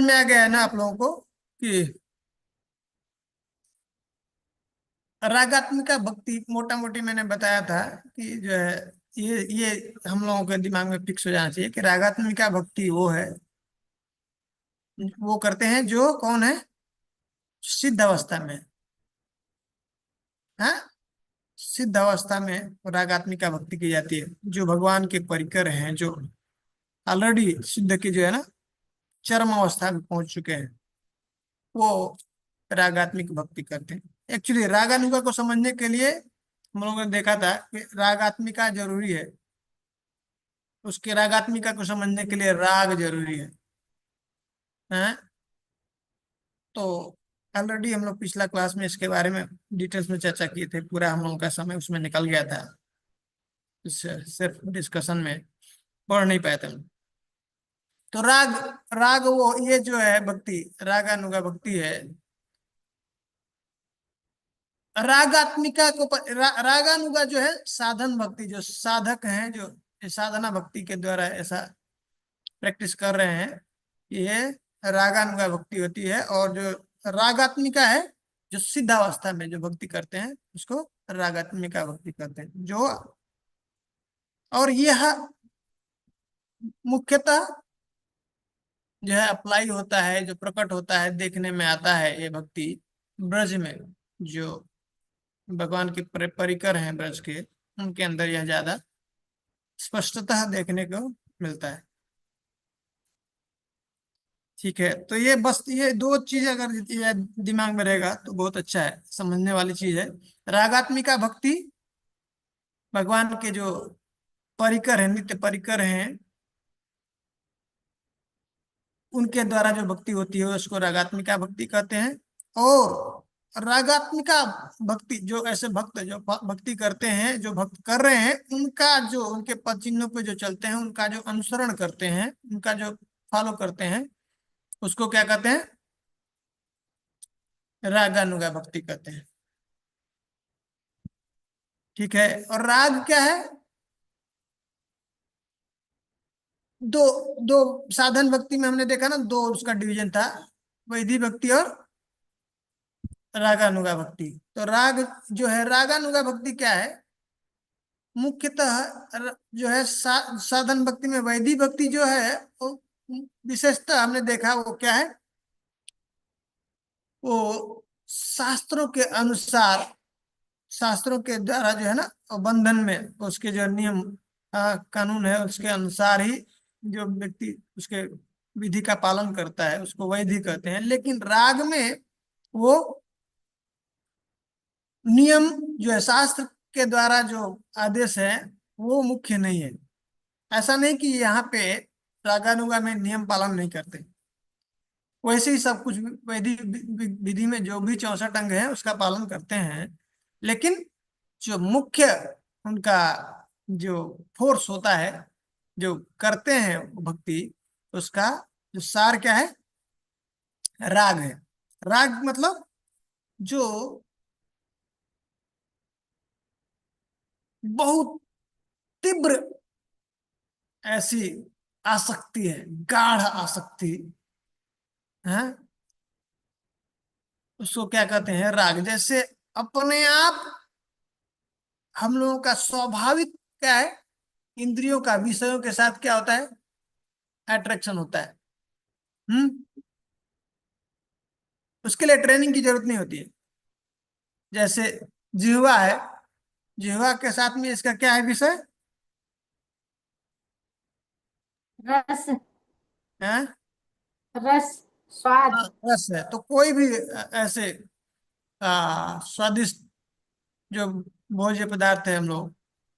में आ गया है ना आप लोगों को कि रागात्मिका भक्ति, मोटा मोटी मैंने बताया था कि जो है ये हम लोगों के दिमाग में फिक्स हो जाना चाहिए कि रागात्मिका भक्ति वो है, वो करते हैं जो कौन है, सिद्ध अवस्था में। हाँ, सिद्ध अवस्था में रागात्मिका भक्ति की जाती है। जो भगवान के परिकर हैं, जो ऑलरेडी सिद्ध की जो है ना चरम अवस्था में पहुंच चुके हैं, वो रागात्मिक भक्ति करते हैं। एक्चुअली रागानुगा को समझने के लिए हम लोगों ने देखा था कि रागात्मिका जरूरी है, उसके रागात्मिका को समझने के लिए राग जरूरी है। हैं? तो ऑलरेडी हम लोग पिछला क्लास में इसके बारे में डिटेल्स में चर्चा किए थे, पूरा हम लोगों का समय उसमें निकल गया था, इस सिर्फ डिस्कशन में पढ़ नहीं पाए थे हम। तो राग, राग वो ये जो है भक्ति, रागानुगा भक्ति है। रागात्मिका को रागानुगा जो है साधन भक्ति, जो साधक हैं, जो साधना भक्ति के द्वारा ऐसा प्रैक्टिस कर रहे हैं, ये रागानुगा भक्ति होती है। और जो रागात्मिका है, जो सिद्धावस्था में जो भक्ति करते हैं, उसको रागात्मिका भक्ति करते हैं। जो और यह मुख्यतः जो है अप्लाई होता है, जो प्रकट होता है, देखने में आता है ये भक्ति ब्रज में। जो भगवान के परिकर हैं ब्रज के, उनके अंदर यह ज्यादा स्पष्टतः देखने को मिलता है। ठीक है, तो ये बस ये दो चीज अगर ये दिमाग में रहेगा तो बहुत अच्छा है, समझने वाली चीज है। रागात्मिका भक्ति भगवान के जो परिकर हैं, नित्य परिकर हैं, उनके द्वारा जो भक्ति होती है उसको रागात्मिका भक्ति कहते हैं। और रागात्मिका भक्ति जो ऐसे भक्त जो भक्ति करते हैं, जो भक्त कर रहे हैं, उनका जो उनके पद चिन्हों पे जो चलते हैं, उनका जो अनुसरण करते हैं, उनका जो फॉलो करते हैं, उसको क्या कहते हैं, रागानुगा भक्ति कहते हैं। ठीक है, और राग क्या है, दो दो साधन भक्ति में हमने देखा ना, दो उसका डिवीजन था, वैधि भक्ति और रागानुगा भक्ति। तो राग जो है, रागानुगा भक्ति क्या है, मुख्यतः जो है साधन भक्ति में वैधि भक्ति जो है वो विशेषतः हमने देखा वो क्या है, वो शास्त्रों के अनुसार, शास्त्रों के द्वारा जो है ना बंधन में, उसके जो नियम कानून है उसके अनुसार ही जो व्यक्ति उसके विधि का पालन करता है उसको वैधि कहते हैं। लेकिन राग में वो नियम जो है, शास्त्र के द्वारा जो आदेश है, वो मुख्य नहीं है। ऐसा नहीं कि यहाँ पे रागानुगा में नियम पालन नहीं करते, वैसे ही सब कुछ वैदिक विधि में जो भी 64 अंग है उसका पालन करते हैं। लेकिन जो मुख्य उनका जो फोर्स होता है, जो करते हैं भक्ति, उसका जो सार क्या है, राग है। राग मतलब जो बहुत तीव्र ऐसी आसक्ति है, गाढ़ आसक्ति है, उसको क्या कहते हैं, राग। जैसे अपने आप हम लोगों का स्वाभाविक क्या है, इंद्रियों का विषयों के साथ क्या होता है, अट्रैक्शन होता है। हम्म, उसके लिए ट्रेनिंग की जरूरत नहीं होती है। जैसे जिह्वा है, जिह्वा के साथ में इसका क्या है विषय, रस। है, रस, स्वाद। रस है। तो कोई भी ऐसे स्वादिष्ट जो भोज्य पदार्थ है, हम लोग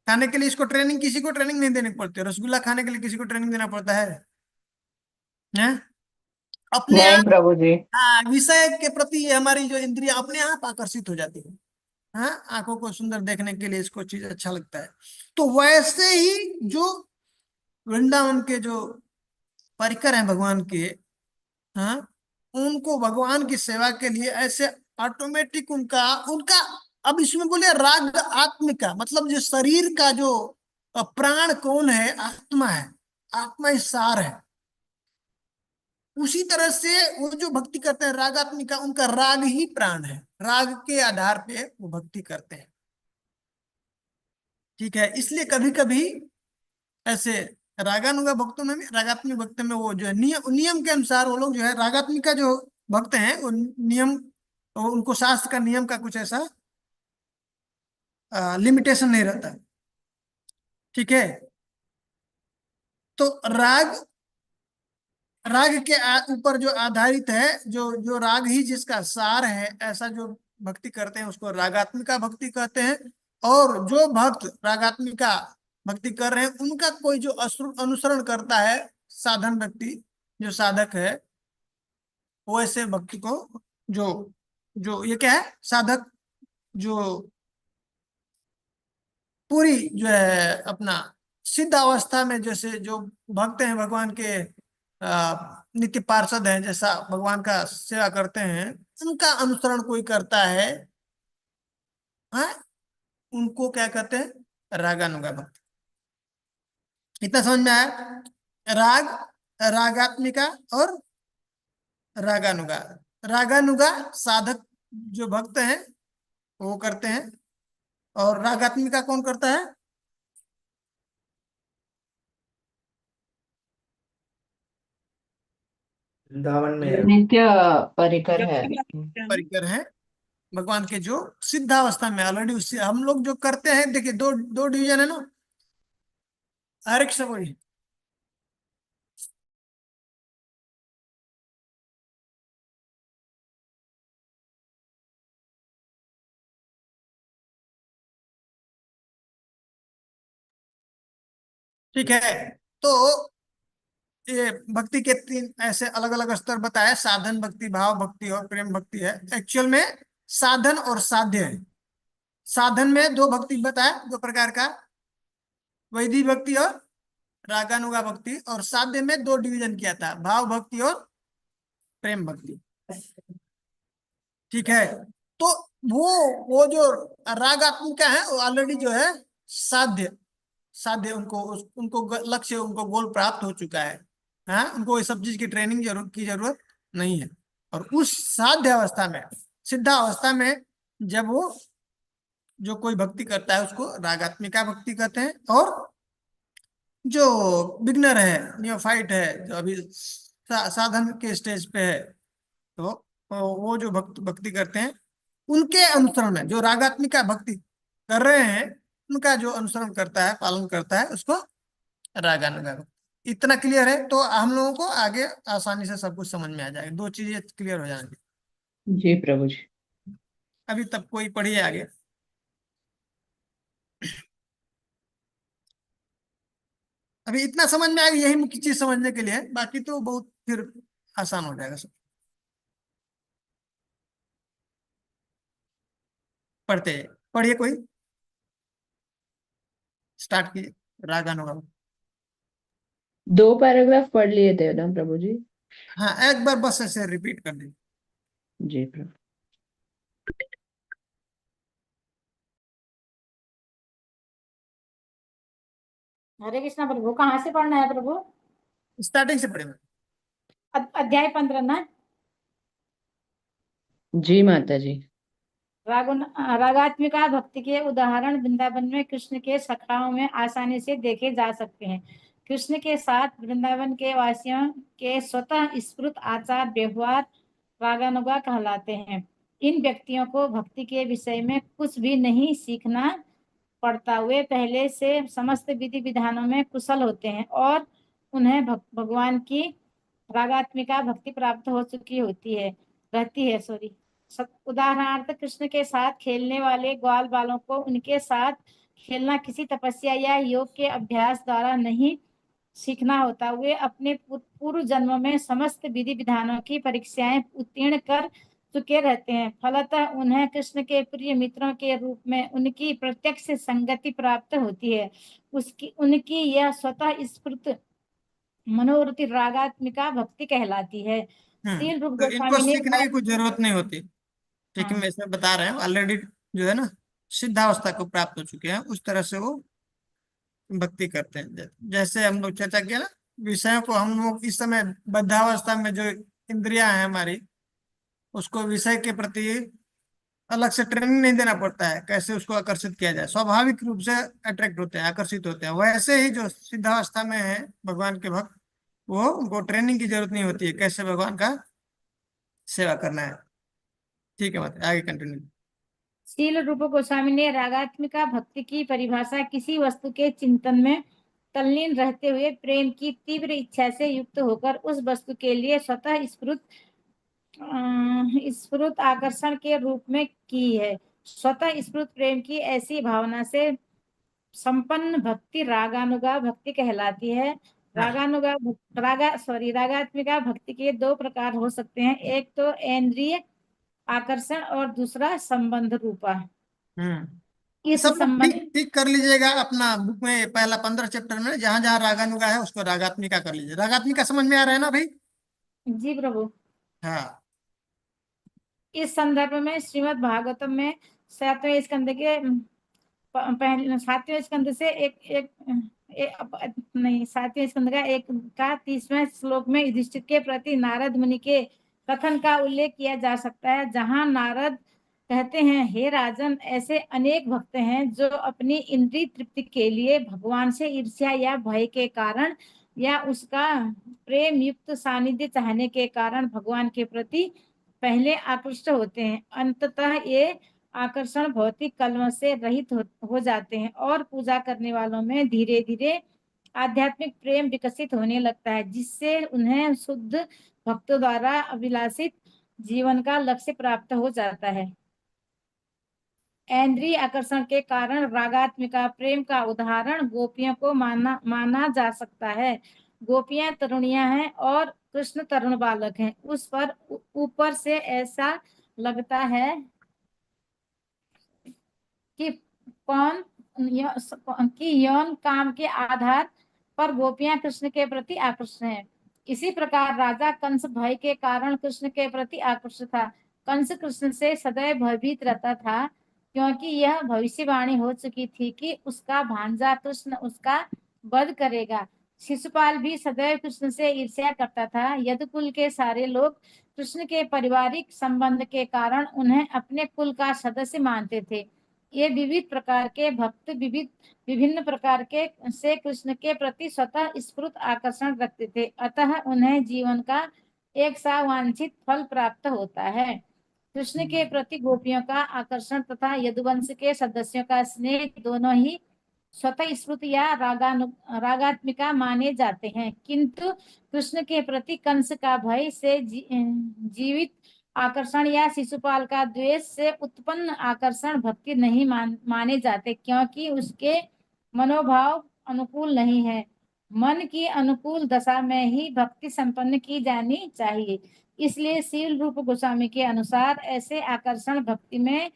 खाने के लिए इसको ट्रेनिंग, किसी को ट्रेनिंग नहीं देनी पड़ती। रसगुल्ला खाने के लिए किसी को ट्रेनिंग देना पड़ता है? अपने नहीं आप प्रभु जी। विषय के प्रति ये हमारी जो इंद्रिया अपने आप आकर्षित हो जाती है। हाँ, आंखों को सुंदर देखने के लिए इसको चीज अच्छा लगता है। तो वैसे ही जो वृंदावन के जो परिकर हैं भगवान के, हाँ, उनको भगवान की सेवा के लिए ऐसे ऑटोमेटिक उनका उनका अब इसमें बोले राग आत्मिका, मतलब जो शरीर का जो प्राण कौन है, आत्मा है, आत्मा ही सार है। उसी तरह से वो जो भक्ति करते हैं रागात्मिका, उनका राग ही प्राण है, राग के आधार पे वो भक्ति करते हैं। ठीक है, इसलिए कभी कभी ऐसे रागानुगा भक्तों में भी, रागात्मिक भक्त में वो जो है नियम नियम के अनुसार वो लोग जो है, रागात्मिका जो भक्त हैं वो नियम, वो उनको शास्त्र का नियम का कुछ ऐसा लिमिटेशन नहीं रहता। ठीक है, तो राग, राग के ऊपर जो आधारित है, जो जो राग ही जिसका सार है, ऐसा जो भक्ति करते हैं उसको रागात्मिका भक्ति कहते हैं। और जो भक्त रागात्मिका भक्ति कर रहे हैं उनका कोई जो अनुसरण करता है, साधन व्यक्ति जो साधक है, वो ऐसे भक्ति को, जो जो ये क्या है, साधक जो पूरी जो है अपना सिद्ध अवस्था में, जैसे जो भक्त हैं भगवान के नित्य पार्षद हैं, जैसा भगवान का सेवा करते हैं, उनका अनुसरण कोई करता है, हाँ, उनको क्या कहते हैं, रागानुगा भक्ति। इतना समझ में आया? राग, रागात्मिका और रागानुगा। रागानुगा साधक जो भक्त हैं वो करते हैं, और रागात्मिका कौन करता है? वृंदावन में नित्य परिकर है। परिकर हैं भगवान के, जो सिद्धावस्था में ऑलरेडी, उससे हम लोग जो करते हैं, देखिए दो दो डिवीजन है ना, हर एक सब वही। ठीक है, तो ये भक्ति के तीन ऐसे अलग अलग स्तर बताए, साधन भक्ति, भाव भक्ति और प्रेम भक्ति है। एक्चुअल में साधन और साध्य है। साधन में दो भक्ति बताया, दो प्रकार का, वैदिक भक्ति और रागानुगा भक्ति। और साध्य में दो डिवीजन किया था, भाव भक्ति और प्रेम भक्ति। ठीक है, तो वो जो रागात्मिका है वो ऑलरेडी जो है साध्य, साध्य उनको उनको लक्ष्य, उनको गोल प्राप्त हो चुका है। हाँ, उनको इस सब चीज की ट्रेनिंग की जरूरत नहीं है। और उस साध्य अवस्था में, सिद्धा अवस्था में, जब वो जो कोई भक्ति करता है उसको रागात्मिका भक्ति कहते हैं। और जो बिगनर है, नियोफाइट है, जो अभी साधन के स्टेज पे है, तो वो जो भक्ति करते हैं, उनके अनुसरण में जो रागात्मिका भक्ति कर रहे हैं, उनका जो अनुसरण करता है, पालन करता है, उसको रागानुगा भक्ति। इतना क्लियर है तो हम लोगों को आगे आसानी से सब कुछ समझ में आ जाएगा, दो चीजें क्लियर हो जाएंगी। जी प्रभु जी। अभी तब कोई पढ़िए आगे। अभी इतना समझ में आएगा, यही मुख्य चीज समझने के लिए, बाकी तो बहुत फिर आसान हो जाएगा सब। पढ़ते पढ़िए, कोई स्टार्ट कीजिए रागानुगा। दो पैराग्राफ पढ़ लिए थे ना प्रभु जी? हाँ, एक बार बस ऐसे रिपीट कर दीजिए। जी प्रभु। हरे कृष्णा प्रभु, कहाँ से पढ़ना है प्रभु? स्टार्टिंग से पढ़ेंगे। अध्याय 15 ना? जी माता जी। रागात्मिका भक्ति के उदाहरण वृंदावन में कृष्ण के सखाओं में आसानी से देखे जा सकते हैं। कृष्ण के साथ वृंदावन के वासियों के स्वतः स्फुरित आचार व्यवहार रागानुगा कहलाते हैं। इन व्यक्तियों को भक्ति के विषय में कुछ भी नहीं सीखना पड़ता हुए पहले से समस्त विधि विधानों में कुशल होते हैं और उन्हें भगवान की रागात्मिका भक्ति प्राप्त हो चुकी होती है रहती है। उदाहरणार्थ कृष्ण के साथ खेलने वाले ग्वाल बालों को उनके साथ खेलना किसी तपस्या या योग के अभ्यास द्वारा नहीं सीखना होता। वे अपने पूर्व जन्मों में समस्त विधि विधानों की परीक्षाएं उत्तीर्ण कर चुके रहते हैं। फलतः उन्हें कृष्ण के प्रिय मित्रों के रूप में उनकी प्रत्यक्ष संगति प्राप्त होती है। उनकी यह स्वतः स्फुरित मनोवृत्ति रागात्मिका भक्ति कहलाती है। श्रील रूप तो इनको गोस्वामी ने सीखने की कोई जरूरत नहीं होती। ठीक है, मैं इसमें बता रहे हैं, ऑलरेडी जो है ना सिद्धावस्था को प्राप्त हो चुके हैं, उस तरह से वो भक्ति करते हैं। जैसे हम लोग चर्चा किया ना, विषयों को हम लोग इस समय बद्धावस्था में जो इंद्रियां हैं हमारी, उसको विषय के प्रति अलग से ट्रेनिंग नहीं देना पड़ता है, कैसे उसको आकर्षित किया जाए, स्वाभाविक रूप से अट्रैक्ट होते हैं, आकर्षित होते हैं। वैसे ही जो सिद्धावस्था में है भगवान के भक्त, वो उनको ट्रेनिंग की जरूरत नहीं होती है कैसे भगवान का सेवा करना है। ठीक है, मतलब आगे कंटिन्यू। श्रील रूप गोस्वामी ने रागात्मिका भक्ति की परिभाषा किसी वस्तु के चिंतन में तल्लीन रहते हुए प्रेम की तीव्र इच्छा से युक्त होकर उस वस्तु के लिए स्वतः स्फुरत आकर्षण के रूप में की है। स्वतः स्फुरत प्रेम की ऐसी भावना से संपन्न भक्ति रागानुगा भक्ति कहलाती है। हाँ। रागात्मिका भक्ति के दो प्रकार हो सकते हैं, एक तो इंद्रिय आकर्षण और दूसरा संबंध रूपा। इस सब लोग संबंध ठीक ठीक कर लीजिएगा अपना बुक में, पहला 15 चैप्टर में जहां जहां रागानुगा है उसको रागात्मिका कर लीजिए। रागात्मिका समझ में आ रहा है ना भाई? जी प्रभु। हाँ। इस संदर्भ में श्रीमद् भागवतम में 7वें स्कंद के पहले 7वें स्कंद से नहीं 7वें स्कंद का 30वें श्लोक में युधिष्ठिर के प्रति नारद मुनि के कथन का उल्लेख किया जा सकता है, जहां नारद कहते हैं, हे राजन, ऐसे अनेक भक्त हैं जो अपनी इंद्रिय तृप्ति के लिए भगवान से ईर्ष्या या भय के कारण या उसका प्रेम युक्त सानिध्य चाहने के कारण भगवान के प्रति पहले आकृष्ट होते हैं। अंततः ये आकर्षण भौतिक कलम से रहित हो जाते हैं और पूजा करने वालों में धीरे धीरे आध्यात्मिक प्रेम विकसित होने लगता है, जिससे उन्हें शुद्ध भक्तों द्वारा अभिलाषित जीवन का लक्ष्य प्राप्त हो जाता है। इंद्रिय आकर्षण के कारण रागात्मिका प्रेम का उदाहरण गोपियों को माना जा सकता है। गोपियां तरुणियां हैं और कृष्ण तरुण बालक हैं। उस पर ऊपर से ऐसा लगता है कि कौन कि यौन काम के आधार पर गोपियां कृष्ण के प्रति आकृष्ट हैं। इसी प्रकार राजा कंस भय के कारण कृष्ण के प्रति आकृष्ट था। कंस कृष्ण से सदैव भयभीत रहता था, क्योंकि यह भविष्यवाणी हो चुकी थी कि उसका भांजा कृष्ण उसका वध करेगा। शिशुपाल भी सदैव कृष्ण से ईर्ष्या करता था। यदुकुल के सारे लोग कृष्ण के पारिवारिक संबंध के कारण उन्हें अपने कुल का सदस्य मानते थे। ये विविध प्रकार के भक्त विभिन्न प्रकार के से कृष्ण के प्रति स्वतः स्फुरत आकर्षण रखते थे, अतः उन्हें जीवन का एक सा वांछित फल प्राप्त होता है। कृष्ण के प्रति गोपियों का आकर्षण तथा यदुवंश के सदस्यों का स्नेह दोनों ही स्वतः स्फुरत या रागात्मिका माने जाते हैं, किंतु कृष्ण के प्रति कंस का भय से जीवित आकर्षण या शिशुपाल का द्वेष से उत्पन्न आकर्षण भक्ति नहीं माने जाते, क्योंकि उसके मनोभाव अनुकूल नहीं है। मन की अनुकूल दशा में ही भक्ति संपन्न की जानी चाहिए। इसलिए शील रूप गोस्वामी के अनुसार ऐसे आकर्षण भक्ति में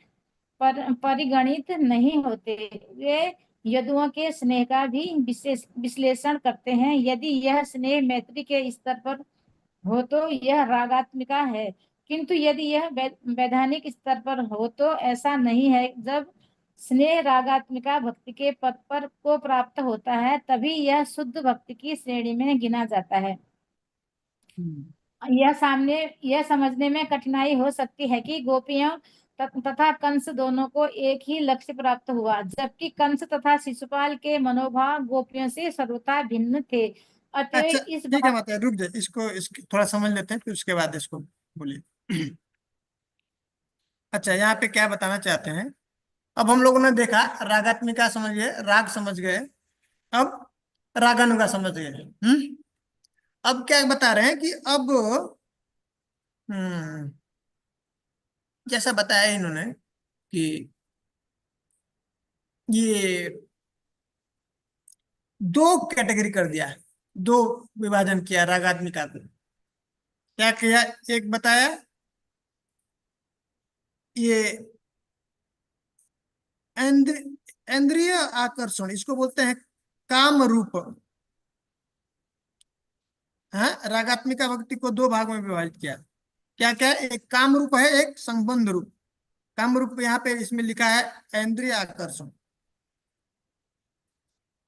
परिगणित नहीं होते। वे यदुओं के स्नेह का भी विश्लेषण करते हैं। यदि यह स्नेह मैत्री के स्तर पर हो तो यह रागात्मिका है, किंतु यदि यह वैधानिक स्तर पर हो तो ऐसा नहीं है। जब स्नेह रागात्मिका भक्ति के पद पर को प्राप्त होता है, तभी यह शुद्ध भक्ति की श्रेणी में गिना जाता है। यह समझने में कठिनाई हो सकती है कि गोपियों तथा कंस दोनों को एक ही लक्ष्य प्राप्त हुआ, जबकि कंस तथा शिशुपाल के मनोभाव गोपियों से सर्वथा भिन्न थे। अच्छा अतएव इस ठीक है, बात मतलब रुक जाए, इसको थोड़ा समझ लेते हैं, फिर उसके बाद इसको बोलिए। अच्छा, यहाँ पे क्या बताना चाहते हैं? अब हम लोगों ने देखा रागात्मिका समझ गए, राग समझ गए, अब रागानुगा समझ गए। अब क्या बता रहे हैं कि अब हम्म जैसा बताया इन्होंने कि ये दो कैटेगरी कर दिया, दो विभाजन किया रागात्मिका को। क्या किया? एक बताया ये इंद्रिय आकर्षण, इसको बोलते हैं काम रूप। हाँ, रागात्मिका भक्ति को दो भाग में विभाजित किया। क्या क्या? एक काम रूप है, एक संबंध रूप। काम रूप यहाँ पे इसमें लिखा है इंद्रिय आकर्षण,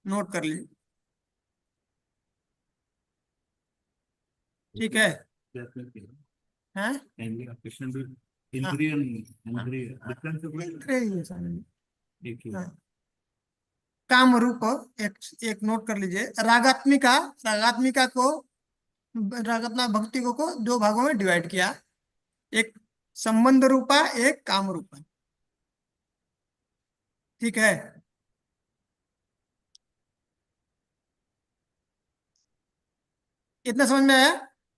नोट कर लीजिए। ठीक है। हैं? कृष्ण भी हाँ, इंद्रिय इंद्रिय डिफरेंस इंद्रिय ही है सारे में। एक ही हाँ। काम रूप एक एक नोट कर लीजिए। रागात्मिका, रागात्मिका को, रागात्मक भक्ति को दो भागों में डिवाइड किया। एक संबंध रूपा, एक काम रूपा। ठीक है। इतना समझ में आया?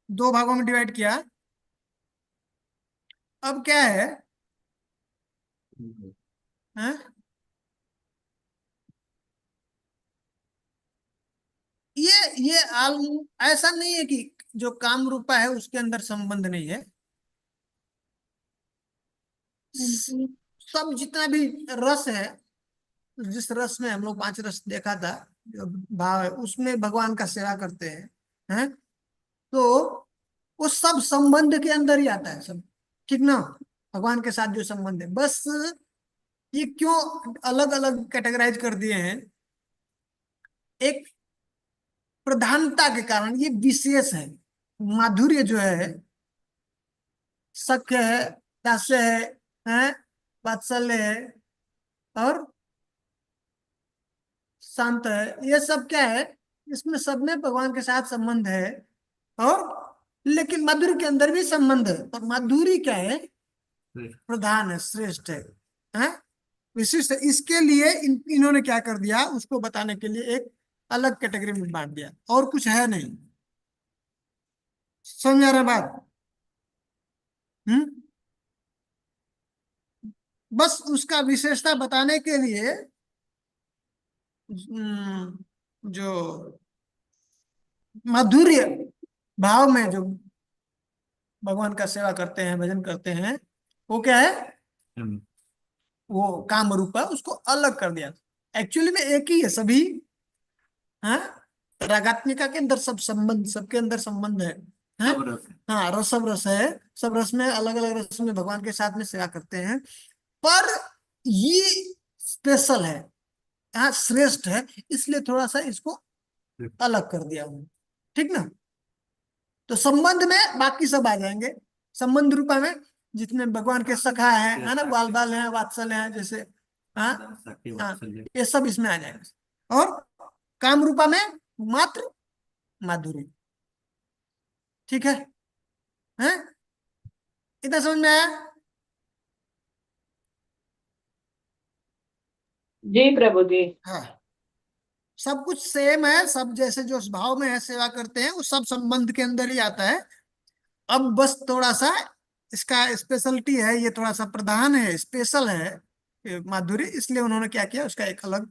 दो भागों में डिवाइड किया। अब क्या है? हैं? ये ऐसा नहीं है कि जो काम रूपा है उसके अंदर संबंध नहीं है। सब जितना भी रस है, जिस रस में हम लोग 5 रस देखा था, जो भाव है, उसमें भगवान का सेवा करते हैं, तो वो सब संबंध के अंदर ही आता है सब। ठीक ना? भगवान के साथ जो संबंध है, बस ये क्यों अलग अलग कैटेगराइज कर दिए हैं? एक प्रधानता के कारण ये विशेष है। माधुर्य जो है, सख्य है, दास्य है, वात्सल्य है, और शांत है, ये सब क्या है? इसमें सब में भगवान के साथ संबंध है। और लेकिन माधुर्य के अंदर भी संबंध है, और माधुर्य क्या है? प्रधान है, श्रेष्ठ है, विशिष्ट है। इसके लिए इन्होंने क्या कर दिया, उसको बताने के लिए एक अलग कैटेगरी में बांट दिया, और कुछ है नहीं। समझ आ रहा है बात? हम्म। बस उसका विशेषता बताने के लिए जो माधुर्य भाव में जो भगवान का सेवा करते हैं, भजन करते हैं, वो क्या है? वो काम रूप है, उसको अलग कर दिया। एक्चुअली में एक ही है सभी। हाँ, रागात्मिका के अंदर सब संबंध, सबके अंदर संबंध है। हाँ, हाँ, रस, सब रस है। सब रस में, अलग अलग रस में भगवान के साथ में सेवा करते हैं। पर ये स्पेशल है, यहाँ श्रेष्ठ है, इसलिए थोड़ा सा इसको अलग कर दिया हूँ। ठीक ना? तो संबंध में बाकी सब आ जाएंगे। संबंध रूपा में जितने भगवान के सखा है ना, बाल बाल है, वात्सल्य है, जैसे, हाँ, हाँ, ये सब इसमें आ जाएंगे। और काम रूपा में मात्र माधुर्य। ठीक है? इतना समझ में आया? जी प्रभु जी। हाँ, सब कुछ सेम है, सब जैसे जो भाव में है सेवा करते हैं, वो सब संबंध के अंदर ही आता है। अब बस थोड़ा सा इसका स्पेशलिटी है, ये थोड़ा सा प्रधान है, स्पेशल है ये माधुरी, इसलिए उन्होंने क्या किया, उसका एक अलग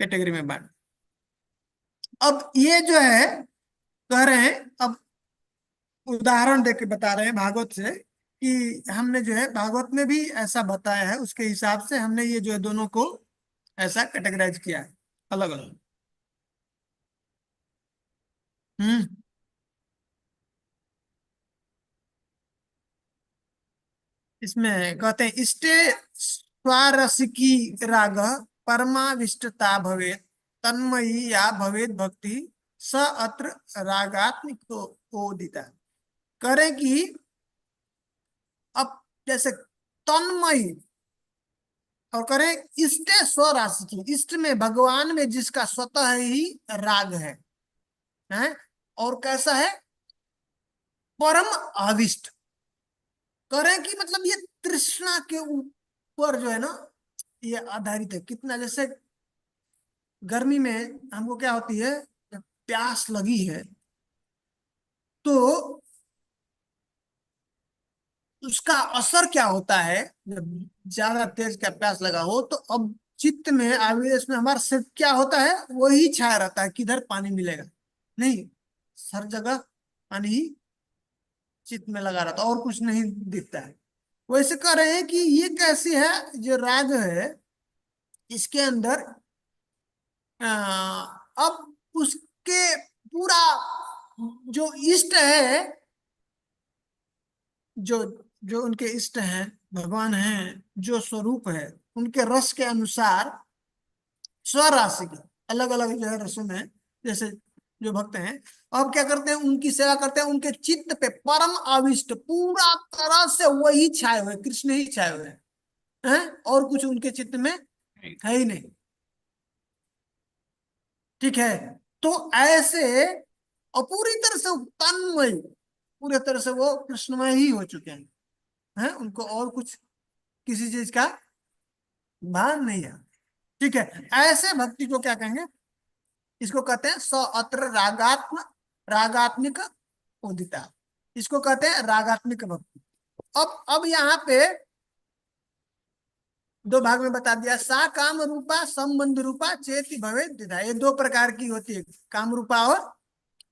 कैटेगरी में बांट। अब ये जो है, कह रहे हैं, अब उदाहरण देके बता रहे हैं भागवत से, कि हमने जो है भागवत में भी ऐसा बताया है, उसके हिसाब से हमने ये जो है दोनों को ऐसा कैटेगराइज किया है, अलग अलग। हम्म। इसमें कहते हैं, इष्टे स्वारसिकी राग परमाविष्टता भवेत तन्मयी या भवेत भक्ति स अत्र रागात्मिको ओदिता। करें कि अब जैसे तन्मयी, और करें इष्ट स्वराशि की, इष्ट में भगवान में जिसका स्वतः ही राग है, और कैसा है? परम आविष्ट। करें कि मतलब ये तृष्णा के ऊपर जो है ना, ये आधारित है। कितना, जैसे गर्मी में हमको क्या होती है, जब प्यास लगी है, तो उसका असर क्या होता है? जब ज्यादा तेज का प्यास लगा हो, तो अब चित्त में, आवेश में हमारा सिर्फ क्या होता है, वही छाया रहता है, किधर पानी मिलेगा। नहीं, हर जगह पानी ही चित्त में लगा रहता है, और कुछ नहीं दिखता है। वैसे कह रहे हैं कि ये कैसी है, जो राग है, इसके अंदर अब उसके पूरा जो इष्ट है, जो जो उनके इष्ट हैं, भगवान हैं, जो स्वरूप है, उनके रस के अनुसार स्वराशि की, अलग अलग जो है रसों में, जैसे जो भक्त हैं अब क्या करते हैं, उनकी सेवा करते हैं, उनके चित्त पे परम आविष्ट पूरा तरह से वही छाए हुए, कृष्ण ही छाए हुए हैं, और कुछ उनके चित्त में है ही नहीं। ठीक है, तो ऐसे और पूरी तरह से तन्मय, पूरी तरह से वो कृष्णमय ही हो चुके हैं, उनको और कुछ किसी चीज का भान नहीं है। ठीक है, ऐसे भक्ति को क्या कहेंगे, इसको कहते हैं स अत्र रागात्मिक उदिता, इसको कहते हैं रागात्मिक भक्ति। अब यहाँ पे दो भाग में बता दिया, सा काम रूपा संबंध रूपा चेति भवे द्विधा, ये दो प्रकार की होती है, काम रूपा और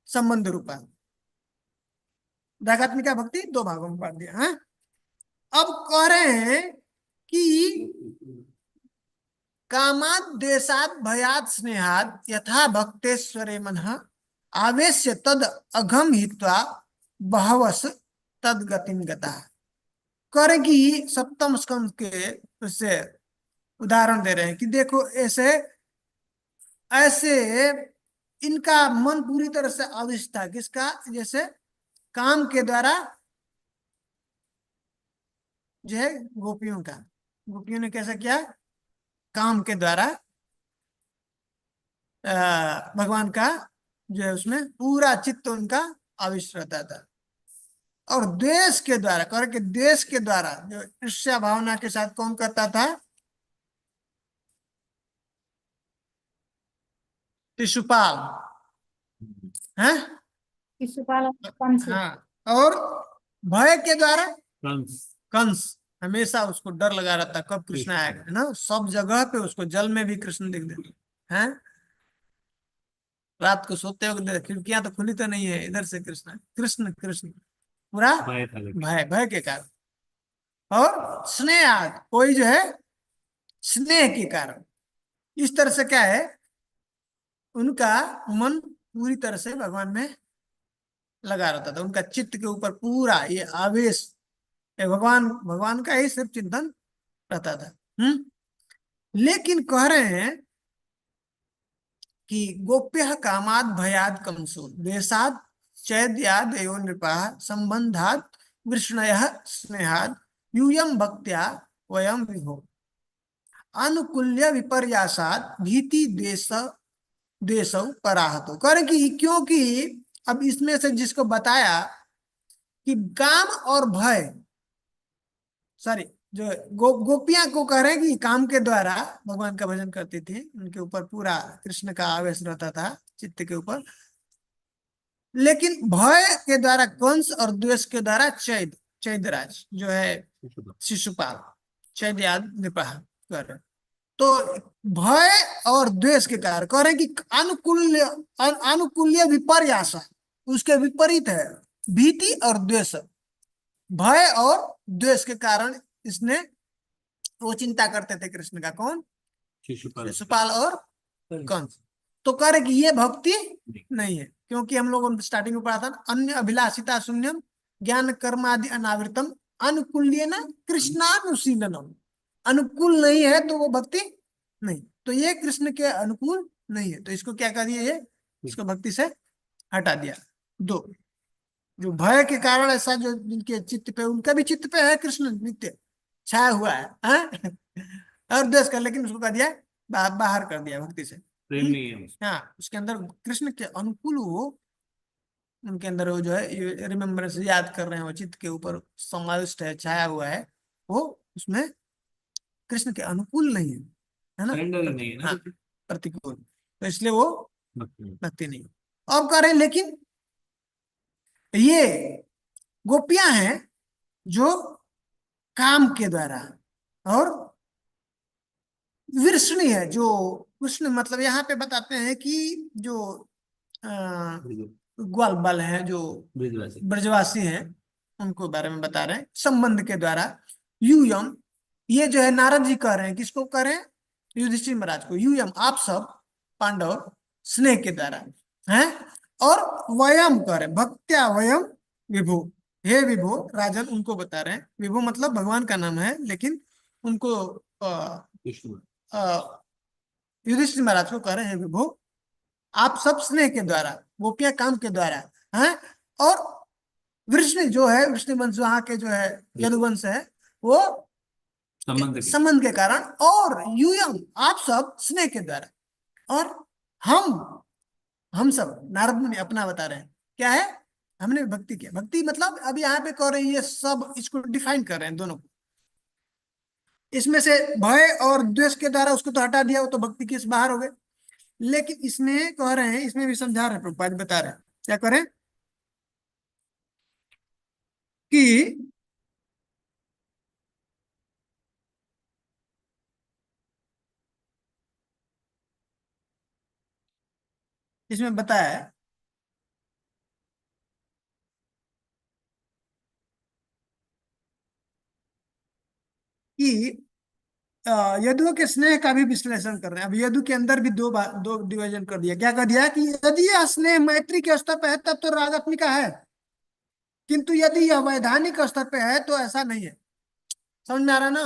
संबंध रूपा। रागात्मिका भक्ति दो भागों में बांट दिया है। अब कह रहे हैं कि कामाद देशाद भयाद स्नेहाद यथा भक्तेश्वरे मनः आवेश्य तद अघम हित्वा बहवस तद गतिम गता। करें कि सप्तम स्कंद के उससे उदाहरण दे रहे हैं कि देखो ऐसे ऐसे इनका मन पूरी तरह से आविष्ट था, किसका, जैसे काम के द्वारा जो है गोपियों का, गोपियों ने कैसा किया, काम के द्वारा भगवान का जो है उसमें पूरा चित्त उनका आविष्ट रहता था। और द्वेष के द्वारा, करके द्वेष के द्वारा जो ईर्ष्या भावना के साथ कौन करता था, शिशुपाल है, शिशुपाल कंस। हाँ, और भय के द्वारा कंस, कंस, हमेशा उसको डर लगा रहता कब कृष्ण आएगा, है ना, सब जगह पे उसको, जल में भी कृष्ण दिख देते हैं, रात को सोते वक्त खिड़कियां तो खुली तो नहीं है, इधर से कृष्ण कृष्ण कृष्ण, पूरा भय था लेकिन। भय भय के कारण। और स्नेह, कोई जो है स्नेह के कारण, इस तरह से क्या है, उनका मन पूरी तरह से भगवान में लगा रहता था, उनका चित्त के ऊपर पूरा ये आवेश, ये भगवान भगवान का ही सिर्फ चिंतन रहता था। लेकिन कह रहे हैं कि गोप्य कामाद भयाद कंसो देशाद चैद्याद एवं नृपाः संबंधात वृष्णयः स्नेहाद यूयम भक्त्या वयम विभो अनुकूल्य विपर्यासाद भीति देश देशौ पराहतो। करे कि क्योंकि अब इसमें से जिसको बताया कि काम और भय, सॉरी, जो गोपियां को कह रहे हैं कि काम के द्वारा भगवान का भजन करती थी, उनके ऊपर पूरा कृष्ण का आवेश रहता था चित्त के ऊपर, लेकिन भय के द्वारा कंस और द्वेष के द्वारा चैदराज जो है शिशुपाल, चैद्याद नृपाः कर रहे। तो भय और द्वेष के कारण कह रहे हैं कि अनुकूल्य विपर्यास, उसके विपरीत है भीति और द्वेष, भय और द्वेष के कारण इसने वो चिंता करते थे कृष्ण का, कौन, शिशुपाल और कंस। तो कह रहे कि ये भक्ति नहीं है, क्योंकि हम लोगों ने स्टार्टिंग में पढ़ा था, अन्य अभिलाषिता शून्यम ज्ञान कर्मादि अनावृतम अनुकूल्येन कृष्णानुशीलनम, अनुकूल नहीं है तो वो भक्ति नहीं, तो ये कृष्ण के अनुकूल नहीं है, तो इसको क्या कर दिया, ये इसको भक्ति से हटा दिया। दो, जो भय के कारण ऐसा जो जिनके चित्त पे, उनका भी चित्त पे है कृष्ण नित्य छाया हुआ है और द्वेष कर, लेकिन उसको कह दिया बाहर कर दिया भक्ति से, प्रेम नहीं है उसमें। हाँ, उसके अंदर कृष्ण के अनुकूल वो, उनके अंदर वो जो है रिमेम्बरेंस याद कर रहे हैं, वो चित्त के ऊपर समाविष्ट है, छाया हुआ है, वो उसमें कृष्ण के अनुकूल नहीं है ना, Surrender ही नहीं है ना, हाँ, प्रतिकूल, तो इसलिए वो भक्ति। भक्ति नहीं। अब कह रहे हैं लेकिन ये गोपियां हैं जो काम के द्वारा, और वृष्णि है जो, कृष्ण मतलब यहाँ पे बताते हैं कि जो ग्वाल बाल है, जो ब्रिजवासी। ब्रजवासी हैं, उनको बारे में बता रहे हैं संबंध के द्वारा। यूयम, ये जो है नारद जी कह रहे हैं, किसको कह रहे हैं, युधिष्ठिर महाराज को, यूयम आप सब पांडव स्नेह के द्वारा हैं, और वयम कह रहे हैं भक्त्या वयम विभु, हे विभु राजन, उनको बता रहे हैं, विभु मतलब भगवान का नाम है, लेकिन उनको कृष्ण युधिष्ठिर महाराज को कह रहे हैं विभु, आप सब स्नेह के द्वारा, गोपियां काम के द्वारा हैं, और वृष्णि जो है, वृष्णि वंश वहां के जो है यदुवंश है, वो संबंध के संबंध के कारण, और यूयम आप सब स्नेह के द्वारा, और हम सब, नारद मुनि अपना बता रहे हैं क्या है, हमने भक्ति किया। भक्ति मतलब अब यहाँ पे कह रहे हैं, ये सब इसको डिफाइन कर रहे हैं दोनों को। इसमें से भय और द्वेष के द्वारा उसको तो हटा दिया, वो तो भक्ति के बाहर हो गए। लेकिन इसमें कह रहे हैं, इसमें भी समझा रहे हैं, प्रभुपाद बता रहे हैं क्या करें कि इसमें बताया है कि यदुओं के स्नेह का भी विश्लेषण कर रहे हैं। अब यदु के अंदर भी दो डिवीजन कर दिया। क्या कर दिया कि यदि यह स्नेह मैत्री के स्तर पे है तब तो रागात्मिका है, किंतु यदि यह वैधानिक स्तर पे है तो ऐसा नहीं है। समझ में आ रहा ना?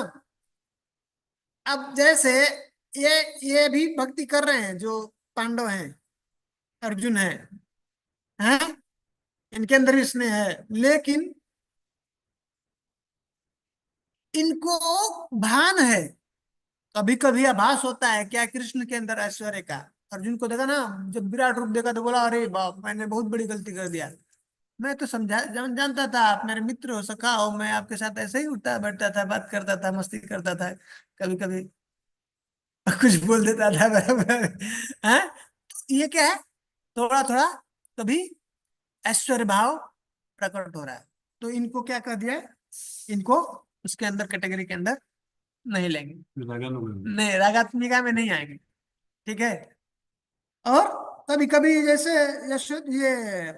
अब जैसे ये भी भक्ति कर रहे हैं जो पांडव हैं, अर्जुन हैं, इनके अंदर भी स्नेह है, लेकिन इनको भान है, कभी कभी आभास होता है क्या कृष्ण के अंदर ऐश्वर्य का। अर्जुन को देखा ना, जब विराट रूप देखा तो बोला अरे बाप, मैंने बहुत बड़ी गलती कर दिया। मैं तो जानता था आप मेरे मित्र हो, सखा हो, मैं आपके साथ ऐसे ही उठता बैठता था, बात करता था, मस्ती करता था, कभी कभी कुछ बोल देता था बराबर है। तो ये क्या है, थोड़ा थोड़ा कभी ऐश्वर्य भाव प्रकट हो रहा है, तो इनको क्या कर दिया है, इनको उसके अंदर कैटेगरी के अंदर नहीं लेंगे, रागानुगम। नहीं रागात्मिका में नहीं आएंगे। ठीक है। और कभी कभी जैसे ये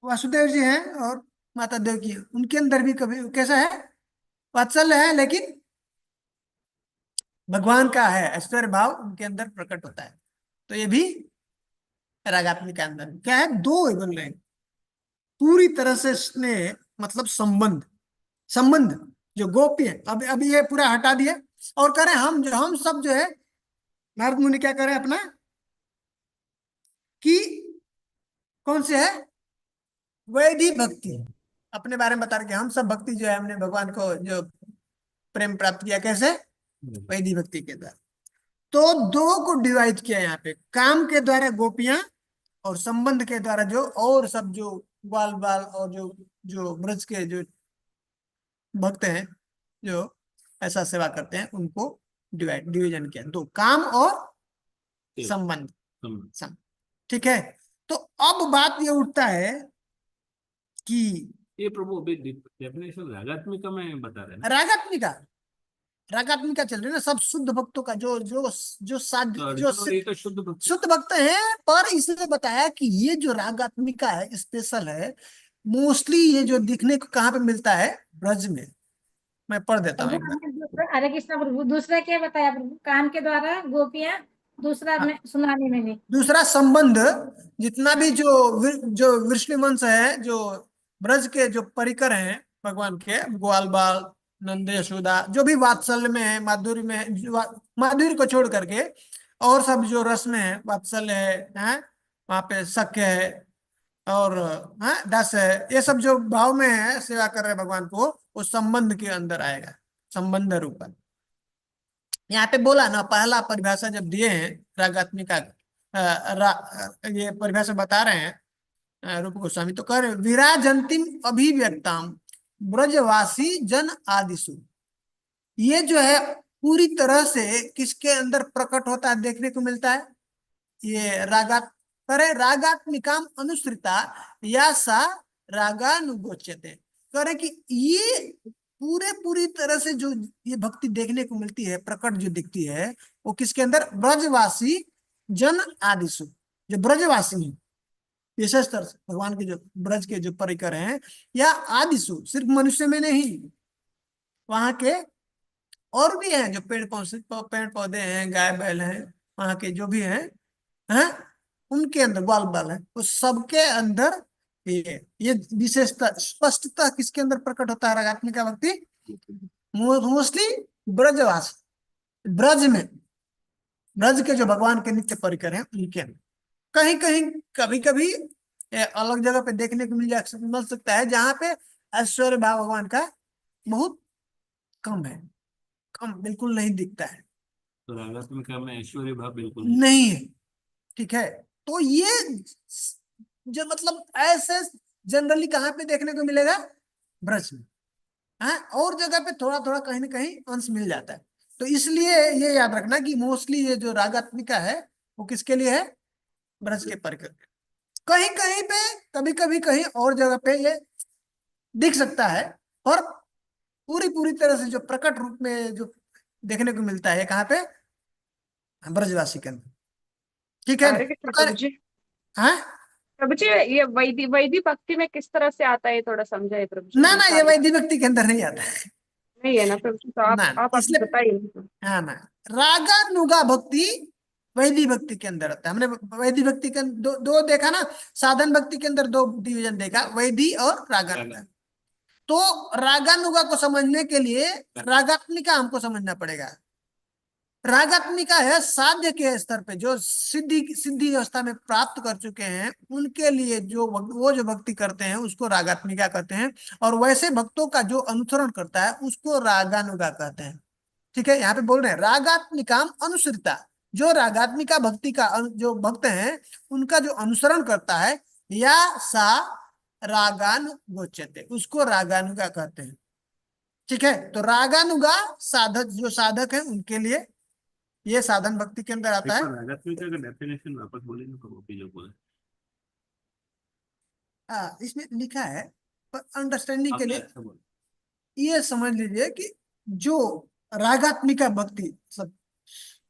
वासुदेव जी हैं और माता देवकी हैं, उनके अंदर भी कभी कैसा है, वात्सल्य है, लेकिन भगवान का है, ऐश्वर्य भाव उनके अंदर प्रकट होता है। तो ये भी रागात्मिका अंदर क्या है, दो बन रहे हैं। पूरी तरह से स्नेह मतलब संबंध, संबंध जो गोप्य है, अब ये पूरा हटा दिया और करें हम सब जो है, नारद मुनि क्या करें अपना कि कौन से है, वैधि भक्ति, अपने बारे में बता रहे कि हम सब भक्ति जो है, हमने भगवान को जो प्रेम प्राप्त किया कैसे, वैधि भक्ति के द्वारा। तो दो को डिवाइड किया यहाँ पे, काम के द्वारा गोपियां और संबंध के द्वारा जो और सब जो ग्वाल बाल और जो जो ब्रज के जो भक्त हैं, जो ऐसा सेवा करते हैं, उनको डिवीजन किया, दो, काम और संबंध। ठीक है। तो अब बात ये उठता है कि ये प्रभु अभी डेफिनेशन रागात्मिका में बता रहे हैं ना? रागात्मिका, रागात्मिका चल रही है ना, सब शुद्ध भक्तों का जो जो जो साध तो जो अर्जुन और ये तो शुद्ध भक्ति। शुद्ध भक्त हैं, पर इसने बताया कि ये जो रागात्मिका है स्पेशल है, मोस्टली ये जो दिखने को कहाँ पे मिलता है, ब्रज में। मैं पढ़ देता हूँ प्रभु एक बार। हमने हरे कृष्णा प्रभु, दूसरा क्या बताया प्रभु, काम के द्वारा गोपियां, दूसरा हाँ, में सुनाने में नहीं। दूसरा संबंध, जितना भी जो वृष्णिवंश है, जो ब्रज के जो परिकर हैं भगवान के, ग्वाल बाल, नंद यशोदा, जो भी वात्सल्य में है, माधुर्य में है, माधुर्य को छोड़ करके और सब जो रस में है, वात्सल्य है, वहां पे सख्य है और दस है, ये सब जो भाव में है, सेवा कर रहे हैं भगवान को, वो संबंध के अंदर आएगा, संबंध रूप। यहाँ पे बोला ना, पहला परिभाषा जब दिए हैं रागात्मिका, ये परिभाषा बता रहे हैं रूप गोस्वामी, तो कह रहे विराजंतिम अभिव्यक्ताम ब्रजवासी जन आदिशु। ये जो है पूरी तरह से किसके अंदर प्रकट होता है, देखने को मिलता है, ये करे रागात्मिकाम अनुसृता या सा रागानुगोच्यते। करे कि ये पूरी तरह से जो ये भक्ति देखने को मिलती है, प्रकट जो दिखती है, वो किसके अंदर, ब्रजवासी जन आदिशु, जो ब्रजवासी हैं विशेषतर से, भगवान के जो ब्रज के जो परिकर हैं, या आदिशु, सिर्फ मनुष्य में नहीं, वहां के और भी हैं जो पेड़ पौधे हैं, गाय बैल हैं, वहां के जो भी हैं, उनके अंदर ग्वाल बाल है, उस सबके अंदर ये विशेषता स्पष्टता किसके अंदर प्रकट होता है, रागात्मिका भक्ति मोस्टली ब्रजवास, ब्रज में, ब्रज के जो भगवान के नित्य परिकर हैं उनके अंदर। कहीं कहीं कभी कभी अलग जगह पे देखने को मिल सकता है जहाँ पे ऐश्वर्य भाव भगवान का बहुत कम है, कम बिल्कुल नहीं दिखता है, तो रागात्मिका में ऐश्वर्य भाव बिल्कुल नहीं। नहीं है। ठीक है, तो ये जो मतलब ऐसे जनरली कहाँ पे देखने को मिलेगा, ब्रज में। हाँ, और जगह पे थोड़ा थोड़ा कहीं ना कहीं अंश मिल जाता है। तो इसलिए ये याद रखना कि मोस्टली ये जो रागात्मिका है वो किसके लिए है, ब्रज के परिकर। कहीं कहीं पे कभी कभी कहीं और जगह पे ये दिख सकता है, और पूरी पूरी तरह से जो प्रकट रूप में जो देखने को मिलता है कहाँ पे, ब्रजवासी के अंदर। ठीक है हरे कृष्ण ना। प्रभु जी। हाँ, प्रभु जी, ये वैदी भक्ति में किस तरह से आता है, थोड़ा समझाइए प्रभु जी, ना मैं ना, ये शादी वैदिक भक्ति के अंदर नहीं आता है। नहीं है ना प्रभु जी, तो आप ना आप अभी इसलिए, बताइए। हाँ ना, रागानुगा भक्ति वैदिक भक्ति के अंदर आता है। हमने वैदिक भक्ति के दो देखा ना, साधन भक्ति के अंदर दो डिवीजन देखा, वैदी और रागानुगा। तो रागानुगा को समझने के लिए रागात्मिका हमको समझना पड़ेगा। रागात्मिका है साध्य के स्तर पे जो सिद्धि सिद्धि अवस्था में प्राप्त कर चुके हैं, उनके लिए जो वो जो भक्ति करते हैं उसको रागात्मिका कहते हैं, और वैसे भक्तों का जो अनुसरण करता है उसको रागानुगा कहते हैं। ठीक है, यहाँ पे बोल रहे हैं रागात्मिकाम अनुसृता, जो रागात्मिका भक्ति का जो भक्त हैं उनका जो अनुसरण करता है, या सा रागानुगोच्यते, उसको रागानुगा कहते हैं। ठीक है, तो रागानुगा साधक जो साधक है उनके लिए ये साधन भक्ति के अंदर आता एक है। बार रागात्मिका का डेफिनेशन वापस बोलेंगे तो वो भी जो बोले इसमें लिखा है, पर अंडरस्टैंडिंग के आपने लिए अच्छा बोला। ये समझ लीजिए कि जो रागात्मिका भक्ति सब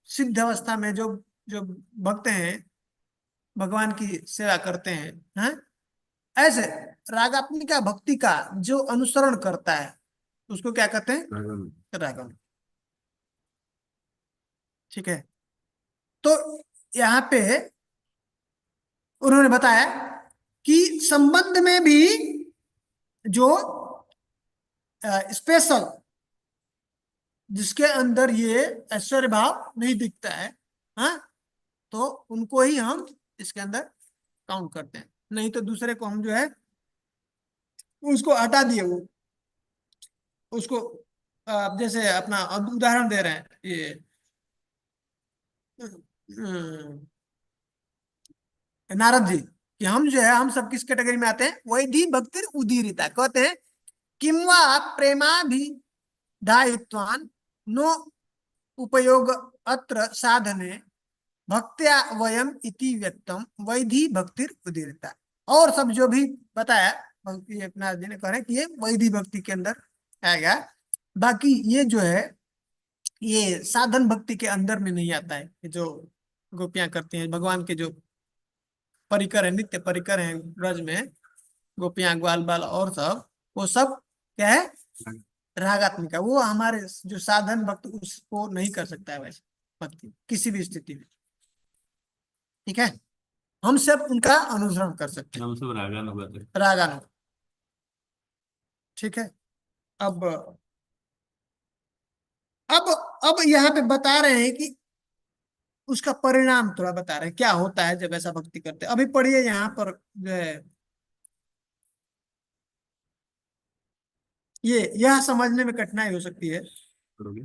सिद्ध अवस्था में जो जो भक्त हैं, भगवान की सेवा करते हैं, हैं, ऐसे रागात्मिका भक्ति का जो अनुसरण करता है उसको क्या कहते हैं, रागम। ठीक है, तो यहाँ पे उन्होंने बताया कि संबंध में भी जो स्पेशल जिसके अंदर ये ऐश्वर्य भाव नहीं दिखता है, हाँ, तो उनको ही हम इसके अंदर काउंट करते हैं। नहीं तो दूसरे को हम जो है उसको हटा दिए, वो उसको जैसे अपना उदाहरण दे रहे हैं ये नारद जी, कि हम जो है हम सब किस कैटेगरी में आते हैं, वैधि भक्ति उदीरिता कहते हैं। किंवा प्रेमाभिधायित्वान् नो उपयोग अत्र साधने भक्त्या वयम इति व्यक्तम वैधि भक्तिर उदीरिता। और सब जो भी बताया ये अपना जी ने कह रहे हैं कि ये वैधि भक्ति के अंदर आएगा। बाकी ये जो है ये साधन भक्ति के अंदर में नहीं आता है। ये जो गोपियां करती हैं, भगवान के जो परिकर है, नित्य परिकर हैं ब्रज में, गोपियां ग्वाल बाल और सब, वो सब क्या है, रागात्मिका। वो हमारे जो साधन भक्त उसको नहीं कर सकता है वैसे भक्ति किसी भी स्थिति में। ठीक है, हम सब उनका अनुसरण कर सकते हैं, हम सब रागानुगा थे। रागानुगा। ठीक है, अब अब अब यहाँ पे बता रहे हैं कि उसका परिणाम थोड़ा बता रहे हैं क्या होता है जब ऐसा भक्ति करते हैं। अभी पढ़िए यहाँ पर जो है, ये यह समझने में कठिनाई हो सकती है। करोगे?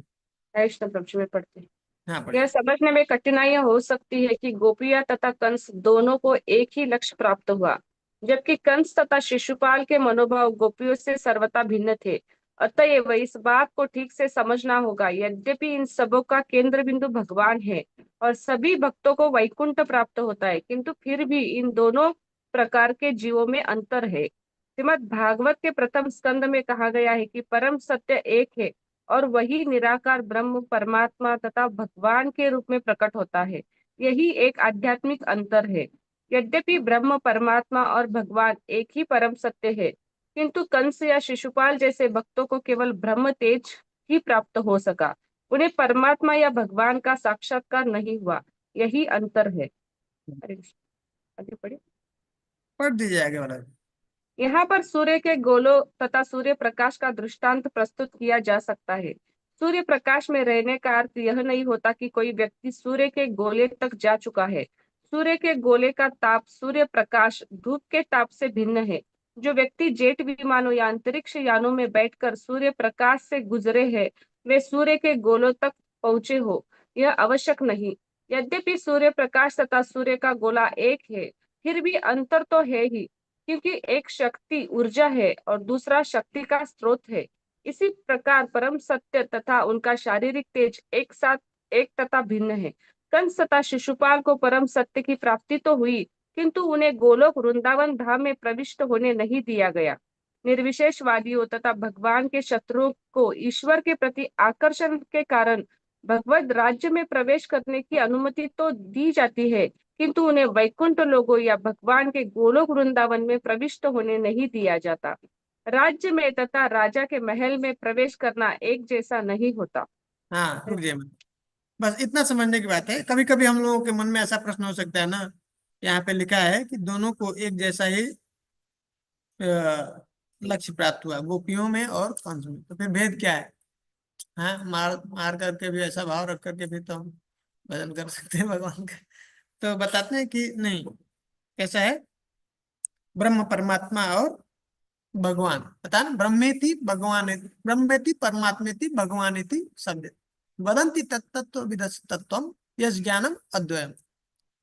वैष्णव प्रभु जी में पढ़ते हैं। हाँ यह पढ़िए। समझने में कठिनाइयां हो सकती है कि गोपियां तथा कंस दोनों को एक ही लक्ष्य प्राप्त हुआ, जबकि कंस तथा शिशुपाल के मनोभाव गोपियों से सर्वथा भिन्न थे। अतएव इस बात को ठीक से समझना होगा, यद्यपि इन सबों का केंद्र बिंदु भगवान है और सभी भक्तों को वैकुंठ प्राप्त होता है, किंतु फिर भी इन दोनों प्रकार के जीवों में अंतर है। श्रीमद् भागवत के प्रथम स्कंद में कहा गया है कि परम सत्य एक है और वही निराकार ब्रह्म परमात्मा तथा भगवान के रूप में प्रकट होता है। यही एक आध्यात्मिक अंतर है। यद्यपि ब्रह्म परमात्मा और भगवान एक ही परम सत्य है, किंतु कंस या शिशुपाल जैसे भक्तों को केवल ब्रह्म तेज ही प्राप्त हो सका, उन्हें परमात्मा या भगवान का साक्षात्कार नहीं हुआ। यही अंतर है। हरे कृष्ण। आगे पढ़िए। पढ़ दीजिए आगे वाला। यहाँ पर सूर्य के गोलों तथा सूर्य प्रकाश का दृष्टांत प्रस्तुत किया जा सकता है। सूर्य प्रकाश में रहने का अर्थ यह नहीं होता कि कोई व्यक्ति सूर्य के गोले तक जा चुका है। सूर्य के गोले का ताप सूर्य प्रकाश धूप के ताप से भिन्न है। जो व्यक्ति जेट विमानों या अंतरिक्ष यानों में बैठकर सूर्य प्रकाश से गुजरे हैं, वे सूर्य के गोलों तक पहुंचे हो, यह आवश्यक नहीं। यद्यपि सूर्य प्रकाश तथा सूर्य का गोला एक है, फिर भी अंतर तो है ही, क्योंकि एक शक्ति ऊर्जा है और दूसरा शक्ति का स्रोत है। इसी प्रकार परम सत्य तथा उनका शारीरिक तेज एक साथ एक तथा भिन्न है। कंस तथा शिशुपाल को परम सत्य की प्राप्ति तो हुई, किंतु उन्हें गोलोक वृंदावन धाम में प्रविष्ट होने नहीं दिया गया। निर्विशेषवादियों तथा भगवान के शत्रुओं को ईश्वर के प्रति आकर्षण के कारण भगवत राज्य में प्रवेश करने की अनुमति तो दी जाती है, किंतु उन्हें वैकुंठ लोगों या भगवान के गोलोक वृंदावन में प्रविष्ट होने नहीं दिया जाता। राज्य में तथा राजा के महल में प्रवेश करना एक जैसा नहीं होता। हाँ, रुक जाइए मत। बस इतना समझने की बात है। कभी कभी हम लोगों के मन में ऐसा प्रश्न हो सकता है ना, यहाँ पे लिखा है कि दोनों को एक जैसा ही लक्ष्य प्राप्त हुआ, गोपियों में और कंस में, तो फिर भेद क्या है? हाँ, मार मार करके भी ऐसा भाव रख करके भी तो हम भजन कर सकते हैं भगवान का। तो बताते हैं कि नहीं, कैसा है? ब्रह्म परमात्मा और भगवान, पता ना, ब्रह्मेति भगवान, ब्रह्मेति परमात्मेति भगवानेति शब्द वदंती तत्तत्व विदस तत्वम यस ज्ञानम अद्वयम।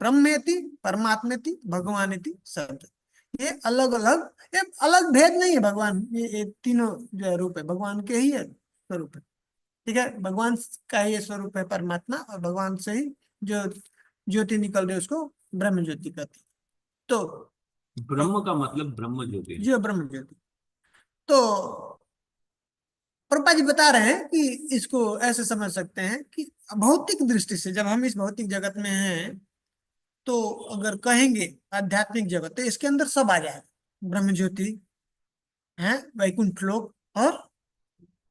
ब्रह्मेति परमात्मेति भगवानेति शब्द, ये अलग अलग, ये अलग भेद नहीं है। भगवान ये तीनों जो है रूप है भगवान के ही है, स्वरूप है। ठीक है, भगवान का ही ये स्वरूप है परमात्मा, और भगवान से ही जो ज्योति निकल रही है उसको ब्रह्म ज्योति कहते हैं। तो ब्रह्म का मतलब ब्रह्म ज्योति। जो ब्रह्म ज्योति, तो प्रभुपा जी बता रहे हैं कि इसको ऐसे समझ सकते हैं कि भौतिक दृष्टि से जब हम इस भौतिक जगत में हैं, तो अगर कहेंगे आध्यात्मिक जगत, तो इसके अंदर सब आ जाएगा। ब्रह्म ज्योति है, वैकुंठ लोक और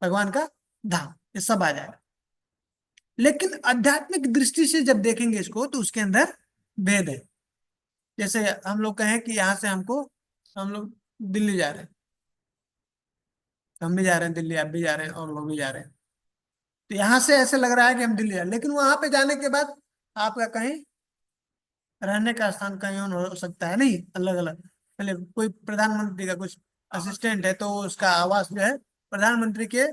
भगवान का धाम, ये सब आ जाएगा। लेकिन आध्यात्मिक दृष्टि से जब देखेंगे इसको, तो उसके अंदर भेद है। जैसे हम लोग कहें कि यहाँ से हम लोग दिल्ली जा रहे हैं, हम भी जा रहे हैं दिल्ली, आप भी जा रहे हैं और लोग भी जा रहे हैं। तो यहाँ से ऐसे लग रहा है कि हम दिल्ली जा रहे हैं, लेकिन वहां पे जाने के बाद आपका कहीं रहने का स्थान कहीं और हो सकता है, नहीं, अलग अलग। पहले कोई प्रधानमंत्री का कुछ असिस्टेंट है, तो उसका आवास जो है प्रधानमंत्री के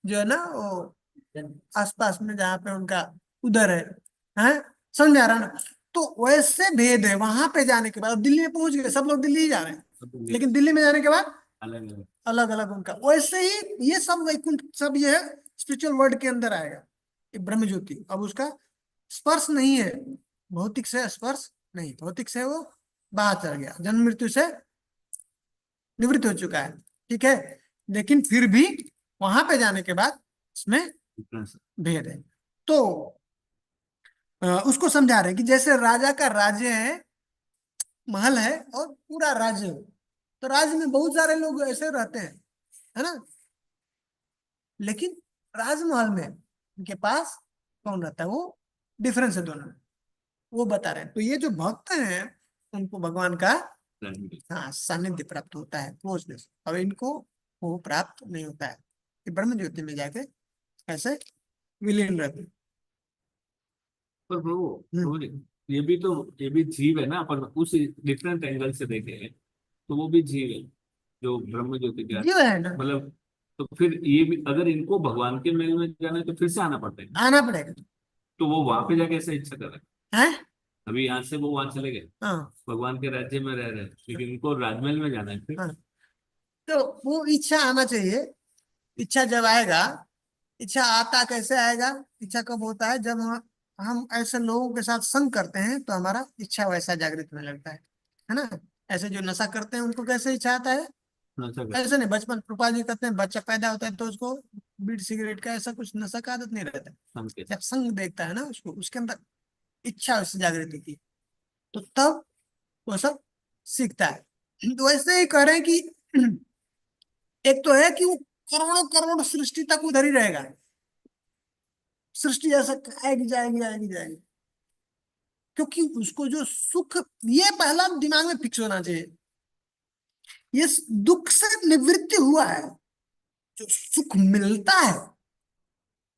जो है ना वो आसपास में जहाँ पे उनका उधर है, समझा रहा ना? तो वैसे भेद है वहां पे जाने के बाद। अब दिल्ली में पहुंच गए, सब लोग दिल्ली ही जा रहे हैं, लेकिन दिल्ली में जाने के बाद अलग अलग। अलग अलग उनका। वैसे ही ये सब वैकुंठ सब ये है स्पिरिचुअल वर्ल्ड के अंदर आएगा, ये ब्रह्म ज्योति। अब उसका स्पर्श नहीं है, भौतिक से स्पर्श नहीं, भौतिक से वो बाहर चल गया, जन्म मृत्यु से निवृत्त हो चुका है। ठीक है, लेकिन फिर भी वहां पे जाने के बाद इसमें डिफरेंस। भेद है। तो उसको समझा रहे हैं कि जैसे राजा का राज्य है, महल है और पूरा राज्य है, तो राज्य में बहुत सारे लोग ऐसे रहते हैं, है ना? लेकिन राजमहल में उनके पास कौन रहता है, वो डिफरेंस है दोनों में, वो बता रहे हैं। तो ये जो भक्त हैं उनको भगवान का हाँ सानिध्य प्राप्त होता है, क्लोजनेस, और इनको वो प्राप्त नहीं होता है। कि ब्रह्म ज्योति में जाके ऐसे विलीन रहते हैं। पर प्रभु ये भी जीव है ना, अपन उस डिफरेंट एंगल से देखें तो वो भी जीव है जो ब्रह्म ज्योति के जीव है ना, मतलब। तो फिर ये भी अगर इनको भगवान के महल में जाना है तो फिर से आना पड़ता है, आना पड़ेगा। तो वो वहां पे जाके ऐसे इच्छा कर रहे हैं। है अभी यहाँ से वो वहां चले गए, हाँ भगवान के राज्य में रह रहे हैं, लेकिन इनको राजमहल में जाना है फिर। हाँ, तो वो इच्छा आना चाहिए। इच्छा जब आएगा, इच्छा आता कैसे आएगा? इच्छा कब होता है? जब हम ऐसे लोगों के साथ संग करते हैं तो हमारा इच्छा वैसा जागृत होने लगता है ना? ऐसे जो नशा करते हैं उनको कैसे इच्छा आता है? अच्छा कर। ऐसे नहीं, बचपन कृपा जी कहते हैं बच्चा पैदा होता है तो उसको बीड़ी सिगरेट का ऐसा कुछ नशा का आदत नहीं रहता। संकेत। जब संग देखता है ना उसको, उसके अंदर इच्छा वैसे जागृत होती है, तो तब वो सब सीखता है। तो वैसे ही कह रहे हैं कि एक तो है कि वो करोड़ों करोड़ सृष्टि तक उधर ही रहेगा, सृष्टि ऐसा आएगी जाएगी आएगी जाएगी, क्योंकि उसको जो सुख, ये पहला दिमाग में फिक्स होना चाहिए, ये दुख से निवृत्ति हुआ है। जो सुख मिलता है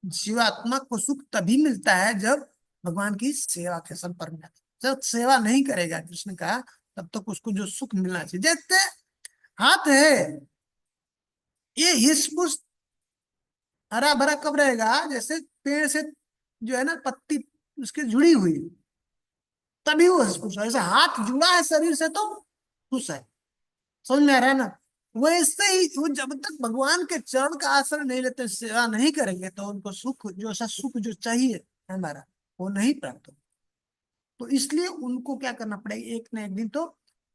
जीवात्मा को, सुख तभी मिलता है जब भगवान की सेवा के संपर्क में आता है। जब सेवा नहीं करेगा कृष्ण का, तब तक उसको जो सुख मिलना चाहिए, जैसे हाथ है, ये हिस पुस हरा भरा कब रहेगा, जैसे पेड़ से जो है ना पत्ती उसकी जुड़ी हुई, तभी वो हिस पुस है। ऐसे हाथ जुड़ा है शरीर से तो खुश है। समझ में आ रहा है ना? वैसे ही वो जब तक भगवान के चरण का आश्रय नहीं लेते, सेवा नहीं करेंगे, तो उनको सुख जो सा सुख जो चाहिए हमारा, वो नहीं प्राप्त हो। तो इसलिए उनको क्या करना पड़ेगा, एक न एक दिन तो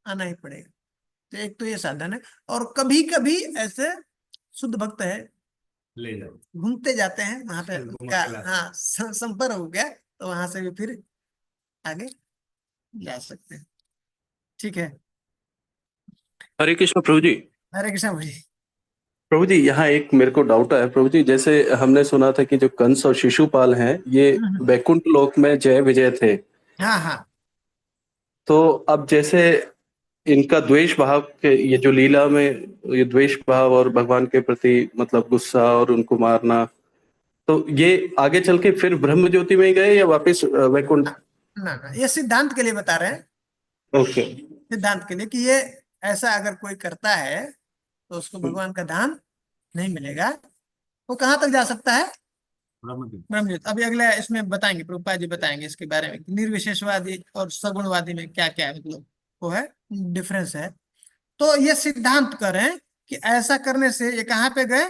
आना ही पड़ेगा। तो एक तो ये साधन है। और कभी कभी ऐसे शुद्ध भक्त है, ले जाओ। घूमते जाते हैं वहां पे, घूमा उनका फिरा। हाँ संपर्क हो गया, तो वहां से भी फिर आगे जा सकते हैं। ठीक है। हरे कृष्ण प्रभु जी। हरे कृष्ण भाई। प्रभु जी यहाँ एक मेरे को डाउट है प्रभु जी, जैसे हमने सुना था कि जो कंस और शिशुपाल हैं ये वैकुंठ लोक में जय विजय थे, हाँ हाँ तो अब जैसे इनका द्वेष भाव के, ये जो लीला में ये द्वेष भाव और भगवान के प्रति मतलब गुस्सा और उनको मारना, तो ये आगे चल के फिर ब्रह्म ज्योति में ही गए या वापस वैकुंठ? ना ना, ये सिद्धांत के लिए बता रहे हैं, ओके। सिद्धांत के लिए कि ये ऐसा अगर कोई करता है तो उसको भगवान का धाम नहीं मिलेगा। वो कहाँ तक जा सकता है? ब्रह्मज्योति। अभी अगले इसमें बताएंगे, प्रभुपाद जी बताएंगे इसके बारे में, निर्विशेषवादी और सगुणवादी में क्या क्या मतलब वो है, डिफरेंस है। तो ये सिद्धांत कर रहे हैं कि ऐसा करने से ये कहाँ पे गए,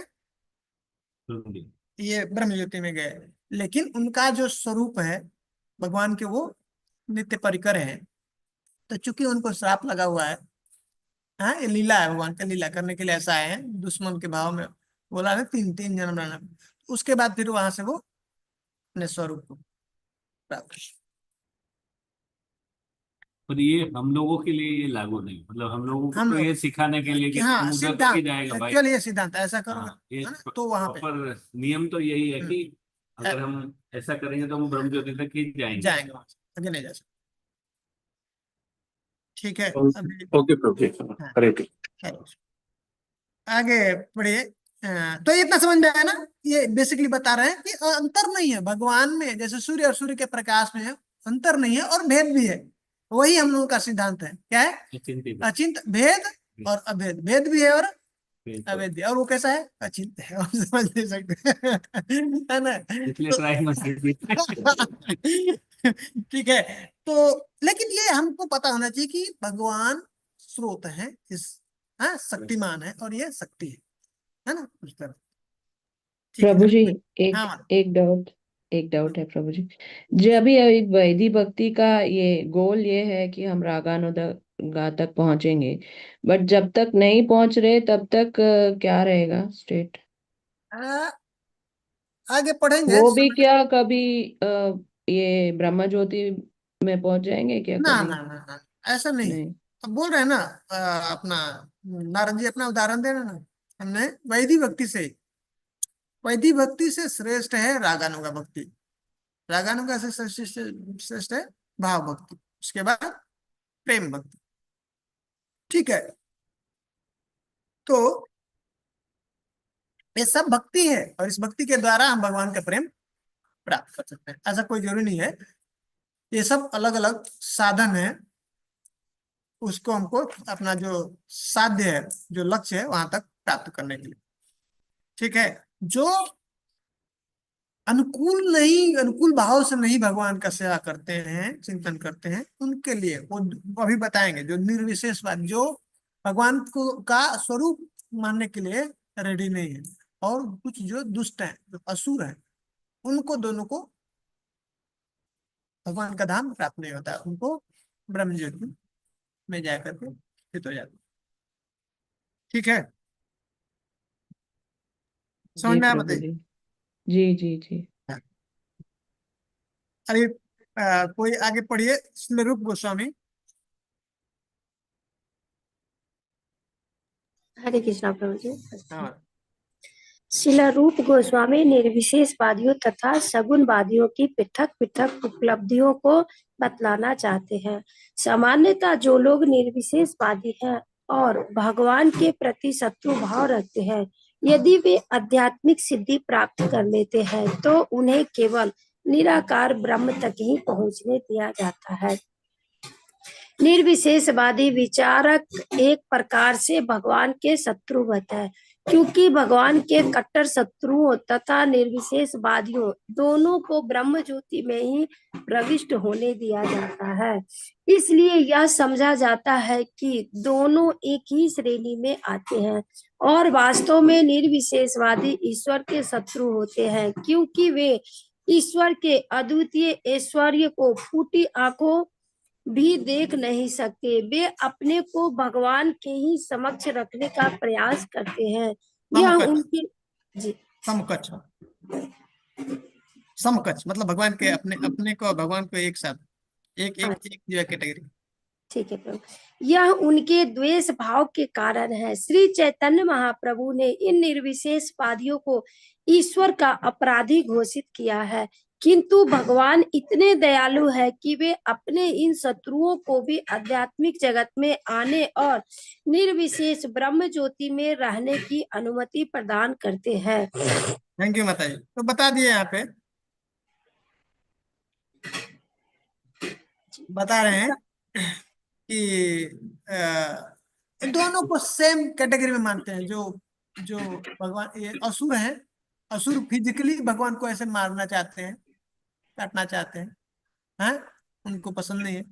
ये ब्रह्मज्योति में गए। लेकिन उनका जो स्वरूप है भगवान के, वो नित्य परिकर है, तो चूंकि उनको श्राप लगा हुआ है, हाँ ये लीला है, भगवान का लीला करने के लिए ऐसा आए हैं दुश्मन के भाव में, बोला ना तीन तीन जन्म रहना, उसके बाद फिर वहां से वो अपने स्वरूप को प्राप्त। पर ये हम लोगों के लिए ये लागू नहीं, मतलब हम लोगों को हम तो लोग ये सिखाने के लिए कि हाँ तुम उधर सिद्धांत, ही जाएगा भाई। एक्चुअली ये सिद्धांत ऐसा करोगे, हाँ, ये है ना, तो वहां पे प्रॉपर नियम तो यही है कि अगर हम ऐसा करेंगे तो हम ब्रह्म ज्योति तक ही जाएंगे। जाएंगे, वहां से आगे नहीं जा सकते। ठीक है। अभी ओके प्रभु जी, हाँ, हरे कृष्ण। आगे पढ़िए। तो ये इतना समझ में आया ना, ये बेसिकली बता रहे हैं कि अंतर नहीं है भगवान में, जैसे सूर्य और सूर्य के प्रकाश में है, अंतर नहीं है और भेद भी है। वही हम लोगों का सिद्धांत है, क्या है? चिंतित अचिंत, भेद और अभेद, भेद भी है और अवैध भी। और वो कैसा है? अचिंत है, और समझ नहीं सकते है ना? इसलिए तो ट्राई मत कीजिए। ठीक है। तो लेकिन ये हमको पता होना चाहिए कि भगवान स्रोत है इस, हाँ शक्तिमान है, और ये शक्ति है ना, उस तरह। ठीक प्रभु है। जी एक हाँ एक डाउट है प्रभु जी। जब भी एक वैदिक भक्ति का ये गोल ये है कि हम रागानुगा तक पहुंचेंगे, बट जब तक नहीं पहुंच रहे तब तक क्या रहेगा स्टेट? आगे पढ़ेंगे। वो भी क्या कभी ये ब्रह्म ज्योति में पहुंच जाएंगे क्या ना कभी? ना ना ना, ऐसा नहीं। नहीं। अब बोल रहे हैं ना, अपना नारद जी अपना उदाहरण दे रहे हैं ना, हमने वैदिक भक्ति से, वैदिक भक्ति से श्रेष्ठ है रागानुगा भक्ति, रागानुगा से श्रेष्ठ है भाव भक्ति, उसके बाद प्रेम भक्ति। ठीक है। तो ये सब भक्ति है, और इस भक्ति के द्वारा हम भगवान का प्रेम प्राप्त कर सकते हैं, ऐसा कोई जरूरी नहीं है। ये सब अलग अलग साधन है, उसको हमको अपना जो साध्य है, जो लक्ष्य है, वहां तक प्राप्त करने के लिए। ठीक है। जो अनुकूल नहीं, अनुकूल भाव से नहीं भगवान का सेवा करते हैं, चिंतन करते हैं, उनके लिए वो अभी बताएंगे, जो निर्विशेषवाद, जो भगवान को का स्वरूप मानने के लिए रेडी नहीं है, और कुछ जो दुष्ट हैं, जो असुर हैं, उनको दोनों को भगवान का धाम प्राप्त नहीं होता, उनको ब्रह्म ज्योति में जाकर के स्थित हो जाते। ठीक है। समझ जी में आया? प्रभु बताइए। जी जी जी जी। अरे कोई आगे पढ़िए, रूप गोस्वामी। हरे कृष्णा प्रभु जी। हाँ शिला रूप गोस्वामी निर्विशेषवादियों तथा सगुणवादियों की पृथक पृथक उपलब्धियों को बतलाना चाहते हैं। सामान्यतः जो लोग निर्विशेषवादी हैं और भगवान के प्रति शत्रु भाव रखते हैं, यदि वे आध्यात्मिक सिद्धि प्राप्त कर लेते हैं तो उन्हें केवल निराकार ब्रह्म तक ही पहुंचने दिया जाता है। निर्विशेषवादी विचारक एक प्रकार से भगवान के शत्रुवत है, क्योंकि भगवान के कट्टर शत्रुओं तथा निर्विशेषवादियों दोनों को ब्रह्म ज्योति में ही प्रविष्ट होने दिया जाता है। इसलिए यह समझा जाता है कि दोनों एक ही श्रेणी में आते हैं, और वास्तव में निर्विशेषवादी ईश्वर के शत्रु होते हैं, क्योंकि वे ईश्वर के अद्वितीय ऐश्वर्य को फूटी आंखों भी देख नहीं सकते। वे अपने को भगवान के ही समक्ष रखने का प्रयास करते हैं। यह समकक्ष। उनकी जी समकक्ष, समकक्ष मतलब भगवान के अपने अपने को और भगवान को एक साथ, एक एक एक जो है कैटेगरी। ठीक है प्रभु। यह उनके द्वेष भाव के कारण है। श्री चैतन्य महाप्रभु ने इन निर्विशेषवादियों को ईश्वर का अपराधी घोषित किया है, किंतु भगवान इतने दयालु है कि वे अपने इन शत्रुओं को भी आध्यात्मिक जगत में आने और निर्विशेष ब्रह्म ज्योति में रहने की अनुमति प्रदान करते हैं। थैंक यू माता जी। तो बता दिए यहाँ पे, बता रहे हैं कि दोनों को सेम कैटेगरी में मानते हैं। जो जो भगवान ये असुर हैं, असुर फिजिकली भगवान को ऐसे मारना चाहते हैं, काटना चाहते हैं, हैं? उनको पसंद नहीं है,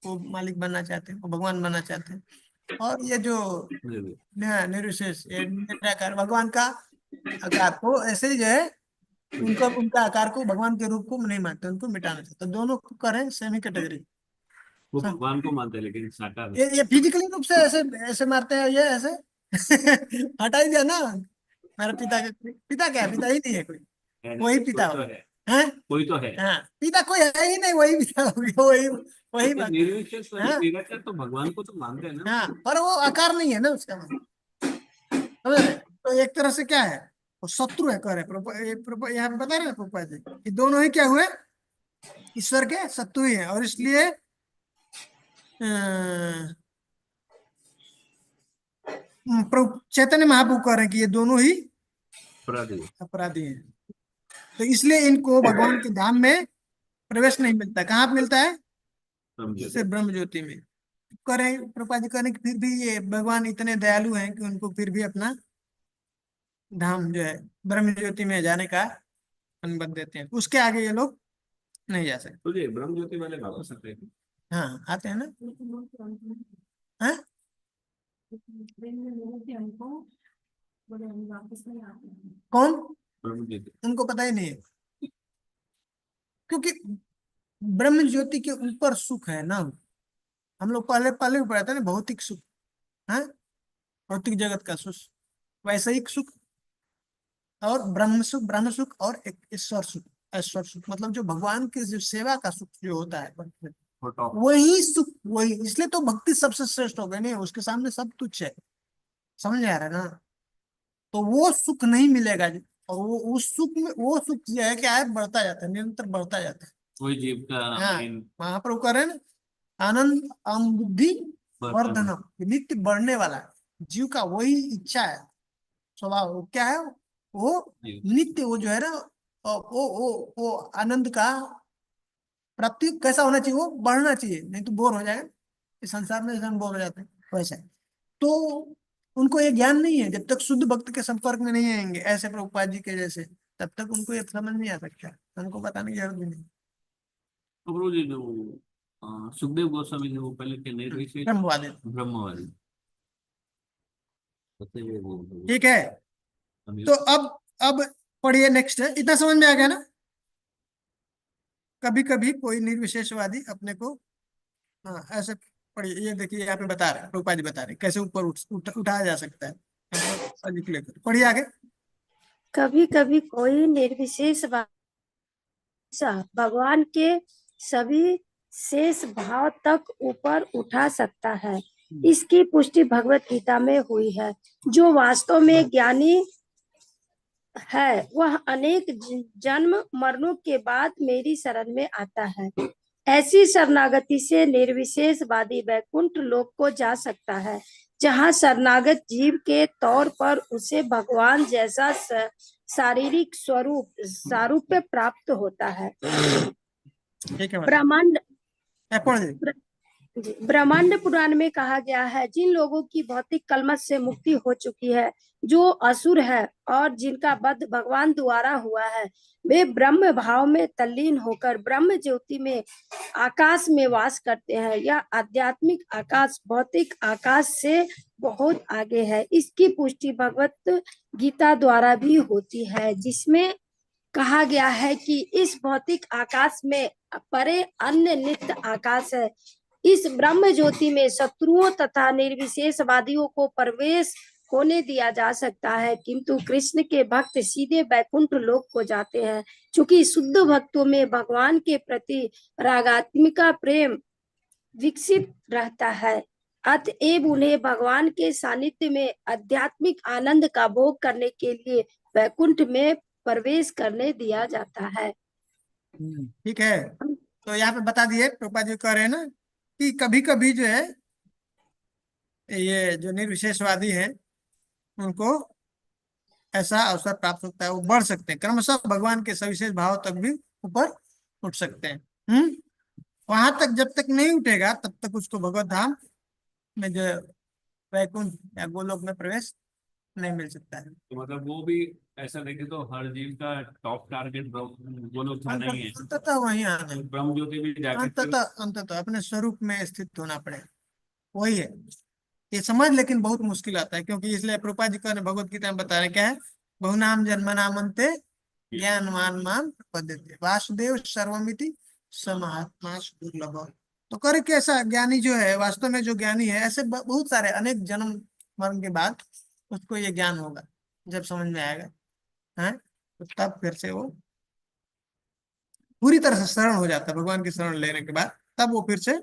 वो मालिक बनना चाहते हैं, वो भगवान बनना चाहते हैं। और ये जो निर्विशेष, ये निराकार भगवान का आकार को ऐसे ही जो है उनका उनका आकार को भगवान के रूप को नहीं मानते, उनको मिटाना चाहते। तो दोनों को करें सेम ही कैटेगरी। वो भगवान को मानते हैं लेकिन साकार ये फिजिकली रूप से ऐसे ऐसे मारते हैं, ये ऐसे हटा ही दिया ना। मेरा पिता पिता क्या है? पिता ही नहीं है कोई, वही पिता कोई तो हो है, हैं? कोई तो है। हाँ, पिता कोई है ही नहीं, वही पिता हो गया, वही वही बात है। निर्विशेष वाले हाँ। निराकार तो भगवान को तो मानते हैं ना। हाँ, पर वो आकार नहीं है ना उसका, समझ रहे? तो एक तरह से क्या है, वो शत्रु है, कह रहे यहाँ पे बता रहे हैं प्रभुपाद जी कि दोनों ही क्या हुए, ईश्वर के शत्रु ही है। और इसलिए प्रभु चैतन्य महाप्रभु कह रहे हैं कि ये दोनों ही अपराधी अपराधी हैं। तो इसलिए इनको भगवान के धाम में प्रवेश नहीं मिलता। कहाँ पे मिलता है? सिर्फ ब्रह्म ज्योति में। करें प्रभुपाद जी करें कि फिर भी ये भगवान इतने दयालु हैं कि उनको फिर भी अपना धाम जो है ब्रह्म ज्योति में जाने का अनुमति देते हैं। उसके आगे ये लोग नहीं जा सकते। तो ये ब्रह्म ज्योति वाले वापस आते हैं। हाँ, आते हैं ना। हाँ? कौन? ब्रह्म ज्योति उनको पता ही नहीं है, क्योंकि ब्रह्म ज्योति के ऊपर सुख है ना। हम लोग पहले पहले भी पढ़ा था ना, भौतिक सुख, हाँ, भौतिक जगत का सुख, वैषयिक सुख और ब्रह्म सुख और एक ईश्वर सुख। ईश्वर सुख मतलब जो भगवान की जो सेवा का सुख जो होता है, वही सुख, वही। इसलिए तो भक्ति सबसे श्रेष्ठ हो गई, नहीं उसके सामने सब तुच्छ है। समझ आ रहा है ना? तो वो सुख नहीं मिलेगा जी। और वो उस सुख में, वो सुख जो है क्या है, बढ़ता जाता है, निरंतर बढ़ता जाता है। वही जीव का हाँ, main महाप्रभु कह रहे हैं ना, आनंद बुद्धि वर्धन। वर्धनम, नित्य बढ़ने वाला है। जीव का वही इच्छा है, स्वभाव। वो क्या है? वो नित्य, वो जो है ना, वो आनंद का प्राप्ति कैसा होना चाहिए? वो बढ़ना चाहिए, नहीं तो बोर हो जाएगा। इस संसार में जैसे हम बोर हो जाते हैं वैसा है। तो उनको ये ज्ञान नहीं है, जब तक शुद्ध भक्त के संपर्क में नहीं आएंगे ऐसे प्रभुपाद जी के जैसे, तब तक उनको ये समझ नहीं आ सकता। उनको बताने की जरूरत भी नहीं। तो गुरु जी जो सुखदेव गोस्वामी जी वो पहले के निर्विशेष ब्रह्मवादी। ब्रह्मवादी। ठीक है, तो अब पढ़िए नेक्स्ट है। इतना समझ में आ गया ना? कभी कभी कोई निर्विशेषवादी अपने को, हाँ, ऐसे पढ़िए। ये देखिए यहाँ पे बता रहे हैं, प्रभुपाद जी बता रहे हैं कैसे ऊपर उठाया जा सकता है। पढ़िए आगे। कभी कभी कोई निर्विशेष भगवान के सभी शेष भाव तक ऊपर उठा सकता है। इसकी पुष्टि भगवत गीता में हुई है। जो वास्तव में ज्ञानी है वह अनेक जन्म मरणों के बाद मेरी शरण में आता है। ऐसी शरणागति से निर्विशेषवादी वैकुंठ लोक को जा सकता है, जहाँ शरणागत जीव के तौर पर उसे भगवान जैसा शारीरिक सारूप्य प्राप्त होता है। ठीक है, ब्रह्मांड जी, ब्रह्मांड पुराण में कहा गया है, जिन लोगों की भौतिक कलमश से मुक्ति हो चुकी है, जो असुर है और जिनका वध भगवान द्वारा हुआ है, वे ब्रह्म भाव में तल्लीन होकर ब्रह्म ज्योति में आकाश में वास करते हैं। यह आध्यात्मिक आकाश भौतिक आकाश से बहुत आगे है। इसकी पुष्टि भगवत गीता द्वारा भी होती है, जिसमें कहा गया है कि इस भौतिक आकाश में परे अन्य नित्य आकाश है। इस ब्रह्म ज्योति में शत्रुओं तथा निर्विशेषवादियों को प्रवेश होने दिया जा सकता है, किंतु कृष्ण के भक्त सीधे वैकुंठ लोक को जाते हैं। चूंकि शुद्ध भक्तों में भगवान के प्रति रागात्मिका प्रेम विकसित रहता है, अतएव उन्हें भगवान के सानिध्य में आध्यात्मिक आनंद का भोग करने के लिए वैकुंठ में प्रवेश करने दिया जाता है। ठीक है, तो यहाँ पे बता दिए, प्रभुपाद जी कह रहे हैं ना कि कभी कभी जो है ये जो निर्विशेषवादी हैं उनको ऐसा अवसर प्राप्त होता है, वो बढ़ सकते हैं क्रमशः भगवान के सविशेष भाव तक भी ऊपर उठ सकते हैं। वहां तक जब तक नहीं उठेगा तब तक उसको भगवत धाम में जो वैकुंठ या गोलोक में प्रवेश नहीं मिल सकता है। तो मतलब वो भी ऐसा देखे तो हर जीव का टॉप टारगेट गोलोक जाना ही है, अंततः वही आना है, ब्रह्म ज्योति भी जाके अंततः अपने स्वरूप में स्थित होना पड़ेगा, वही है। ये समझ लेकिन बहुत मुश्किल आता है, क्योंकि इसलिए प्रभुपाद जी ने भगवत गीता में बता रहे क्या है, बहुनाम जन्मनामन्ते ज्ञानवान माम प्रपद्यते वासुदेव सर्वमिति समात्मा दुर्लभ। तो करे कैसा ज्ञानी जो है, वास्तव में जो ज्ञानी है, ऐसे बहुत सारे अनेक जन्म मरण के बाद उसको ये ज्ञान होगा, जब समझ में आएगा है, तो तब फिर से वो पूरी तरह से शरण हो जाता है। भगवान की शरण लेने के बाद तब वो फिर से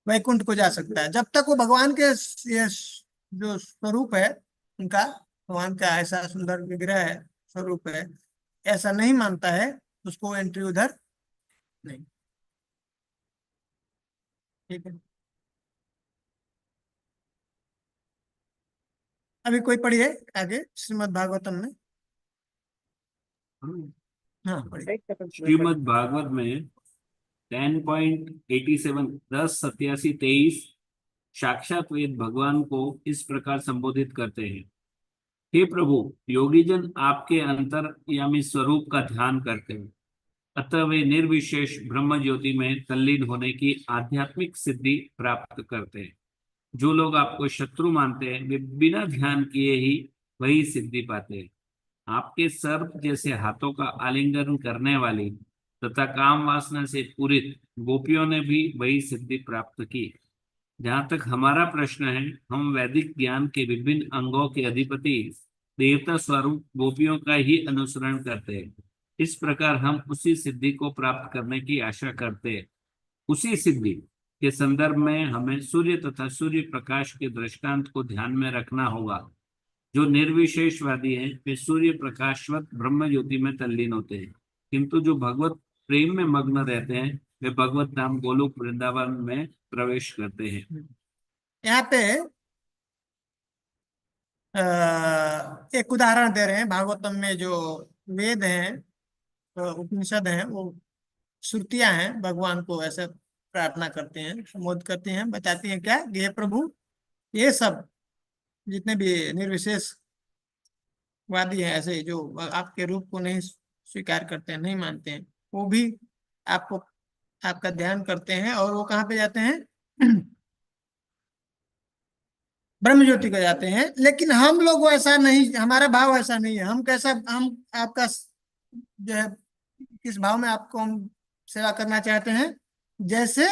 वैकुंठ को जा सकता है। जब तक वो भगवान के ये जो स्वरूप है उनका, भगवान का ऐसा सुंदर विग्रह है, स्वरूप है, ऐसा नहीं मानता है, उसको एंट्री उधर नहीं। ठीक है, अभी कोई पढ़िए आगे श्रीमद् भागवतम में। हाँ पढ़िए। श्रीमद् भागवत में 10.87 10:87-23 साक्षात वेद भगवान को इस प्रकार संबोधित करते हैं। हे प्रभु, योगीजन आपके अंतर्यामी स्वरूप का ध्यान करते हैं, अतः वे निर्विशेष ब्रह्म ज्योति में तल्लीन होने की आध्यात्मिक सिद्धि प्राप्त करते हैं। जो लोग आपको शत्रु मानते हैं, वे बिना ध्यान किए ही वही सिद्धि पाते हैं। आपके सर्प जैसे हाथों का आलिंगन करने वाली तथा काम वासना से पूरित गोपियों ने भी वही सिद्धि प्राप्त की। जहाँ तक हमारा प्रश्न है, हम वैदिक ज्ञान के विभिन्न अंगों के अधिपति देवता स्वरूप गोपियों का ही अनुसरण करते हैं। इस प्रकार हम उसी सिद्धि को प्राप्त करने की आशा करते हैं। उसी सिद्धि के संदर्भ में हमें सूर्य तथा सूर्य प्रकाश के दृष्टांत को ध्यान में रखना होगा। जो निर्विशेषवादी हैं, वे सूर्य प्रकाशवत ब्रह्म ज्योति में तल्लीन होते हैं, किंतु जो भगवत प्रेम में मग्न रहते हैं, वे भगवत धाम गोलोक वृंदावन में प्रवेश करते हैं। यहाँ पे एक उदाहरण दे रहे हैं। भागवतम में जो वेद हैं, उपनिषद हैं, वो श्रुतियां हैं, भगवान को ऐसे प्रार्थना करते हैं, संबोधित करती हैं, बताती हैं क्या, ये प्रभु, ये सब जितने भी निर्विशेष वादी हैं, ऐसे जो आपके रूप को नहीं स्वीकार करते हैं, नहीं मानते हैं, वो भी आपको आपका ध्यान करते हैं, और वो कहाँ पे जाते हैं ब्रह्म ज्योति को जाते हैं। लेकिन हम लोग ऐसा नहीं, हमारा भाव ऐसा नहीं है। हम कैसा, हम आपका जो है किस भाव में आपको हम सेवा करना चाहते हैं, जैसे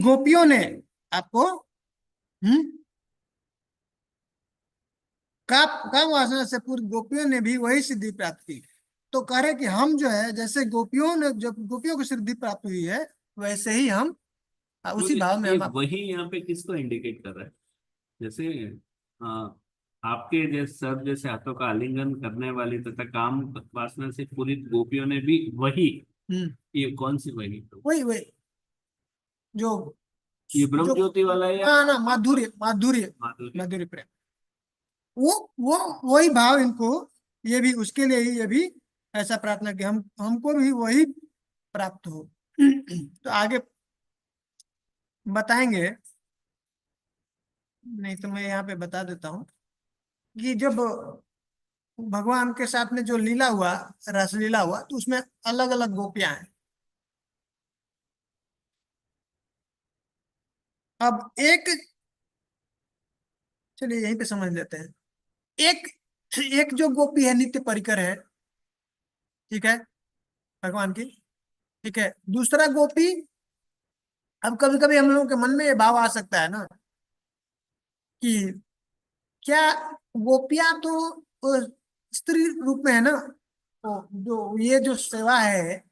गोपियों ने आपको काम वासना से पूरी गोपियों ने भी वही सिद्धि प्राप्त की। तो कह रहे कि हम जो है, जैसे गोपियों ने, जब गोपियों को सिद्धि प्राप्त हुई है, वैसे ही हम उसी भाव में हम वही यहाँ पे किसको इंडिकेट कर रहा है? जैसे आपके जैसे सर्प जैसे हाथों का आलिंगन करने वाली तथा काम वासना से पूरी गोपियों ने भी वही, ये कौन सी वही? वही जो ये ब्रह्म ज्योति वाला है या ना माधुर्य प्रेम, वो वही भाव इनको, ये भी उसके लिए ही ये भी ऐसा प्रार्थना कि हमको भी वही प्राप्त हो। तो आगे बताएंगे, नहीं तो मैं यहाँ पे बता देता हूँ कि जब भगवान के साथ में जो लीला हुआ, रासलीला हुआ, तो उसमें अलग अलग गोपियां हैं। अब एक, चलिए यहीं पे समझ लेते हैं। एक एक जो गोपी है नित्य परिकर है, ठीक है, भगवान की, ठीक है। दूसरा गोपी, अब कभी कभी हम लोगों के मन में ये भाव आ सकता है ना कि क्या गोपियां तो स्त्री रूप में है ना, तो जो ये जो सेवा है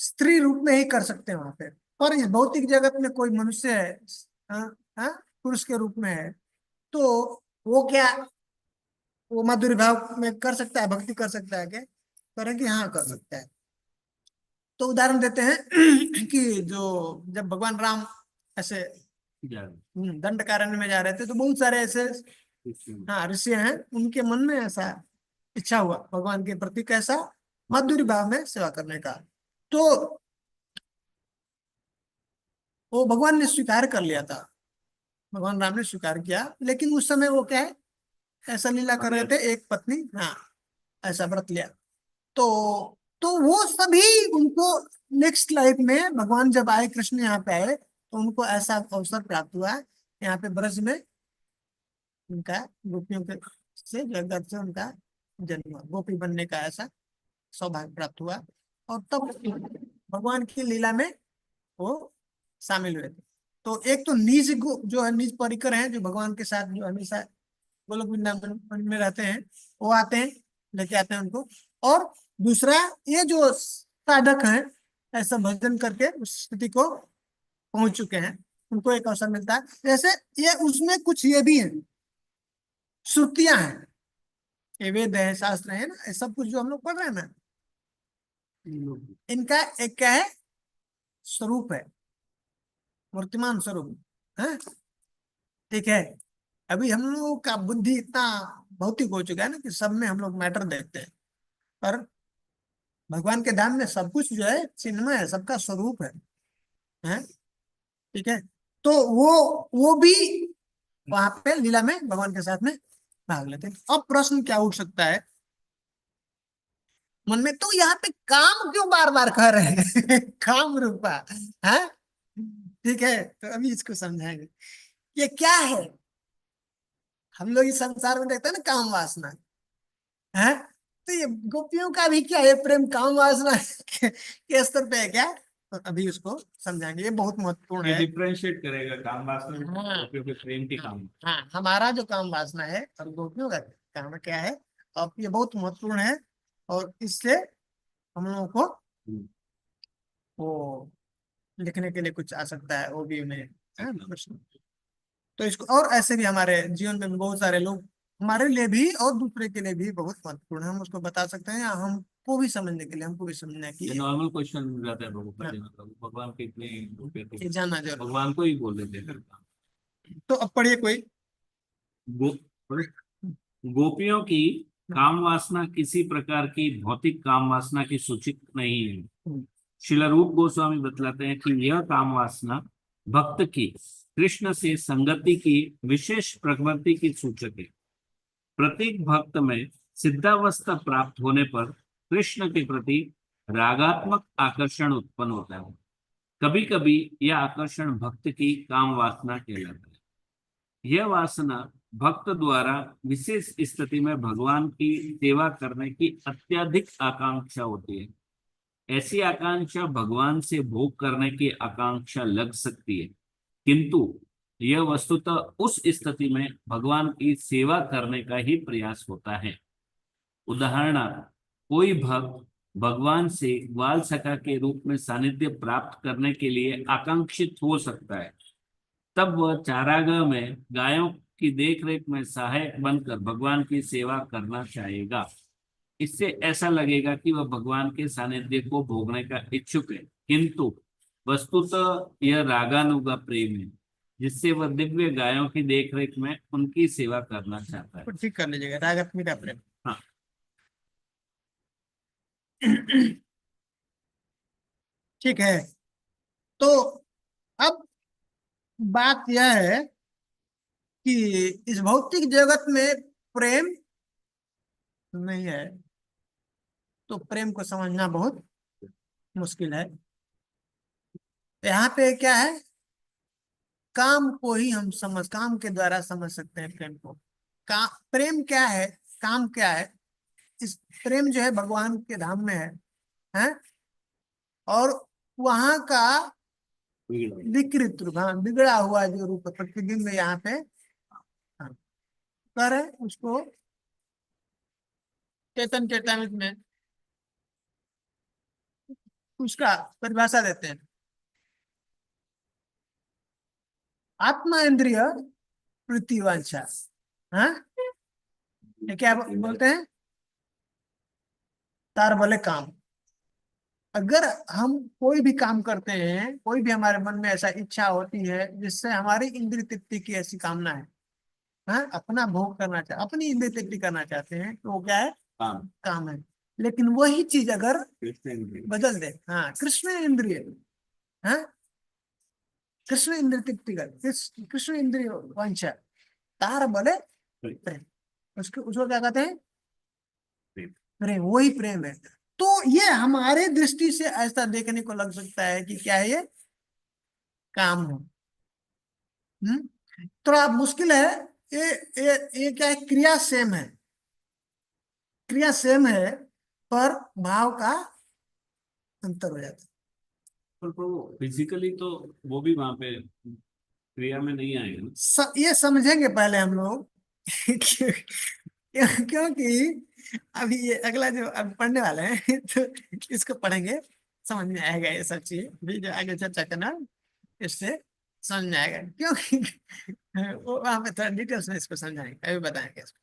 स्त्री रूप में ही कर सकते हैं वहां पे। पर इस भौतिक जगत में कोई मनुष्य है, हाँ, हाँ, पुरुष के रूप में है, तो वो क्या, वो माधुर्य भाव में कर सकता है, भक्ति कर सकता है क्या? करें कि हाँ कर सकता है। तो उदाहरण देते हैं कि जो जब भगवान राम ऐसे दंडकारण्य में जा रहे थे, तो बहुत सारे ऐसे, हाँ, ऋषि हैं, उनके मन में ऐसा इच्छा हुआ भगवान के प्रति कैसा माधुर्य भाव में सेवा करने का। तो वो भगवान ने स्वीकार कर लिया था, भगवान राम ने स्वीकार किया, लेकिन उस समय वो क्या है, ऐसा लीला कर रहे थे, एक पत्नी, हाँ, ऐसा व्रत लिया। तो वो सभी, उनको नेक्स्ट लाइफ में भगवान जब आए, कृष्ण यहाँ पे आए, तो उनको ऐसा अवसर प्राप्त हुआ यहाँ पे ब्रज में, उनका गोपियों के से जगत से उनका जन्म हुआ, गोपी बनने का ऐसा सौभाग्य प्राप्त हुआ। और तब भगवान की लीला में वो शामिल हुए थे। तो एक तो निज जो है, निज परिकर हैं, जो भगवान के साथ जो हमेशा गोलोक वृंदावन में रहते हैं, वो आते हैं, लेके आते हैं उनको। और दूसरा, ये जो साधक हैं, ऐसा भजन करके उस स्थिति को पहुंच चुके हैं, उनको एक अवसर मिलता है। जैसे ये उसमें कुछ ये भी है, श्रुतियां हैं, ये वेद है, शास्त्र है ना, ये सब कुछ जो हम लोग पढ़ रहे हैं ना, इनका एक क्या है, स्वरूप है, मूर्तिमान स्वरूप है, ठीक है। अभी हम लोगों का बुद्धि इतना भौतिक हो चुका है ना कि सब में हम लोग मैटर देखते हैं, पर भगवान के धाम में सब कुछ जो है चिन्मय है, सबका स्वरूप है, ठीक है। तो वो भी वहां पे लीला में भगवान के साथ में भाग लेते हैं। अब प्रश्न क्या उठ सकता है मन में, तो यहाँ पे काम क्यों बार बार कर रहे हैं काम रूपा है, ठीक है। तो अभी इसको समझाएंगे ये क्या है। हम लोग इस संसार में देखते हैं ना काम वासना है, तो ये गोपियों का भी क्या है, प्रेम काम वासना के स्तर पे है क्या? तो अभी उसको समझाएंगे, ये बहुत महत्वपूर्ण ये है। डिफरेंशिएट करेगा काम वासना हाँ, गोपियों के प्रेम की हाँ, काम। हाँ, हमारा जो काम वासना है और गोपियों का काम क्या है, अब ये बहुत महत्वपूर्ण है। और इससे हम लोगों को वो लिखने के लिए कुछ आ सकता है, वो भी उन्हें है प्रश्न। तो इसको, और ऐसे भी हमारे जीवन में भी बहुत सारे लोग हमारे लिए भी और दूसरे के लिए भी बहुत महत्वपूर्ण है, हम उसको बता सकते हैं, या हमको भी समझने के लिए, हमको भी समझना की ये नॉर्मल क्वेश्चन मिल जाता है भगवान हाँ, पर, मतलब भगवान के इतने गोपियाँ ये थे, जानना जरूर। भगवान को ही बोल देते हैं। तो अब पढ़िए कोई। गो, गोपियों की काम वासना किसी प्रकार की भौतिक काम वासना की सूचित नहीं है। श्रील रूप गोस्वामी बतलाते हैं कि यह काम वासना भक्त की कृष्ण से संगति की विशेष प्रवृत्ति की सूचक है। प्रत्येक भक्त में सिद्धावस्था प्राप्त होने पर कृष्ण के प्रति रागात्मक आकर्षण उत्पन्न होता है। कभी कभी यह आकर्षण भक्त की काम वासना कहलाता है। यह वासना भक्त द्वारा विशेष स्थिति में भगवान की सेवा करने की अत्यधिक आकांक्षा होती है। ऐसी आकांक्षा भगवान से भोग करने की आकांक्षा लग सकती है, किंतु यह वस्तुतः उस स्थिति में भगवान की सेवा करने का ही प्रयास होता है। उदाहरणार्थ, कोई भक्त भगवान से ग्वाल सखा के रूप में सानिध्य प्राप्त करने के लिए आकांक्षित हो सकता है। तब वह चारागाह में गायों की देखरेख में सहायक बनकर भगवान की सेवा करना चाहेगा। इससे ऐसा लगेगा कि वह भगवान के सानिध्य को भोगने का इच्छुक है, किंतु वस्तुतः यह रागानुगा प्रेम है, जिससे वह दिव्य गायों की देखरेख में उनकी सेवा करना चाहता है। तो ठीक कर लीजिएगा, रागात्मिका प्रेम। हाँ, ठीक है। तो अब बात यह है कि इस भौतिक जगत में प्रेम नहीं है, तो प्रेम को समझना बहुत मुश्किल है। यहाँ पे क्या है, काम को ही हम काम के द्वारा समझ सकते हैं प्रेम को। प्रेम क्या है, काम क्या है। इस प्रेम जो है भगवान के धाम में है और वहां का विकृत रूप, हाँ, बिगड़ा हुआ जो रूप प्रतिबिंब यहाँ पे, हाँ, कर है उसको चेतन चेतामित में उसका परिभाषा देते हैं। आत्मा इंद्रिय वृत्ति वांछा, हाँ, ये क्या बोलते हैं, तार बोले काम। अगर हम कोई भी काम करते हैं, कोई भी हमारे मन में ऐसा इच्छा होती है जिससे हमारी इंद्रिय तृप्ति की ऐसी कामना है, हाँ, अपना भोग करना चाहते, अपनी इंद्रिय तृप्ति करना चाहते हैं, तो वो क्या है, काम है। लेकिन वही चीज अगर बदल दे, हाँ, कृष्ण इंद्रिय, हाँ, कृष्ण इंद्रिय तृप्ति कर, कृष्ण इंद्रिय वांछा, तार बोले प्रेम, उसको क्या कहते हैं, प्रेम, वही प्रेम है। तो ये हमारे दृष्टि से ऐसा देखने को लग सकता है कि क्या है, ये काम है। थोड़ा मुश्किल है। ये क्या है, क्रिया सेम है, क्रिया सेम है पर भाव का अंतर हो जाता है। पर फिजिकली तो वो भी वहां पे क्रिया में नहीं आएगा ना। ये समझेंगे पहले हम लोग क्योंकि अभी ये अगला जो अब पढ़ने वाले हैं तो इसको पढ़ेंगे, समझ में आएगा ये सब चीज भी जो आगे चर्चा करना, इससे समझ में आएगा। क्योंकि वो वहां पे थोड़ा डिटेल्स में इसको समझाएंगे, अभी बताएंगे इसको,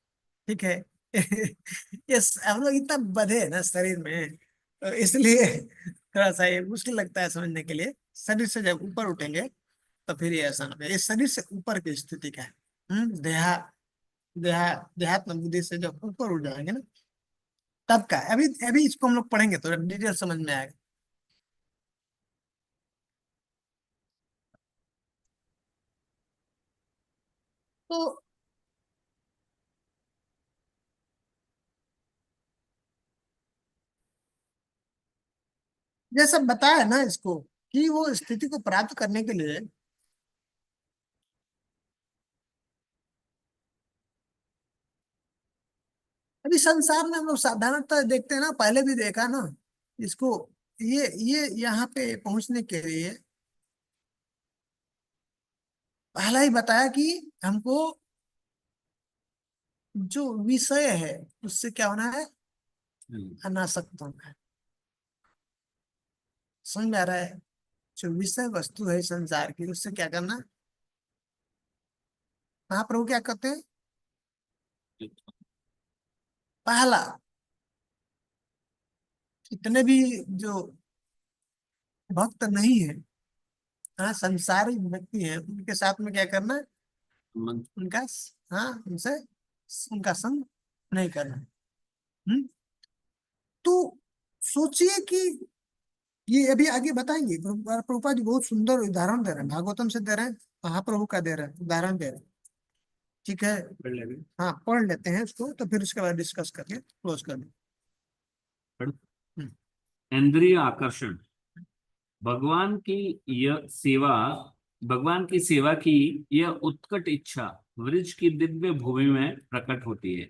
ठीक है। ये हम लोग इतना बधे हैं ना शरीर में, तो इसलिए थोड़ा सा ये मुश्किल लगता है समझने के लिए। शरीर से जब ऊपर उठेंगे तो फिर ये आसान होगा। ये शरीर से ऊपर की स्थिति क्या है, देहात्म बुद्धि से जब ऊपर उठ जाएंगे ना, तब का है। अभी अभी इसको हम लोग पढ़ेंगे तो डिटेल समझ में आएगा। तो जैसा बताया ना इसको, कि वो स्थिति को प्राप्त करने के लिए अभी संसार में हम लोग साधारणतः देखते हैं ना, पहले भी देखा ना इसको, ये यहाँ पे पहुंचने के लिए पहला ही बताया कि हमको जो विषय है उससे क्या होना है, अनासक्त होना है। समझ में आ रहा है, जो विषय वस्तु है संसार की उससे क्या करना। महाप्रभु क्या कहते हैं, पहला इतने भी जो भक्त नहीं है, हाँ, संसारिक व्यक्ति है, उनके साथ में क्या करना, उनका, हाँ, उनसे उनका संग नहीं करना। तो सोचिए कि ये अभी आगे बताएंगे, प्रभुपाद जी बहुत सुंदर उदाहरण दे रहे हैं, भागवतम से दे रहे हैं, महाप्रभु का दे रहे हैं, उदाहरण दे रहे हैं, ठीक है। हाँ, पढ़ लेते हैं इसको तो फिर उसके बाद डिस्कस करके क्लोज कर दें। इंद्रिय आकर्षण। भगवान की यह सेवा भगवान की सेवा की यह उत्कट इच्छा वृक्ष की दिव्य भूमि में प्रकट होती है,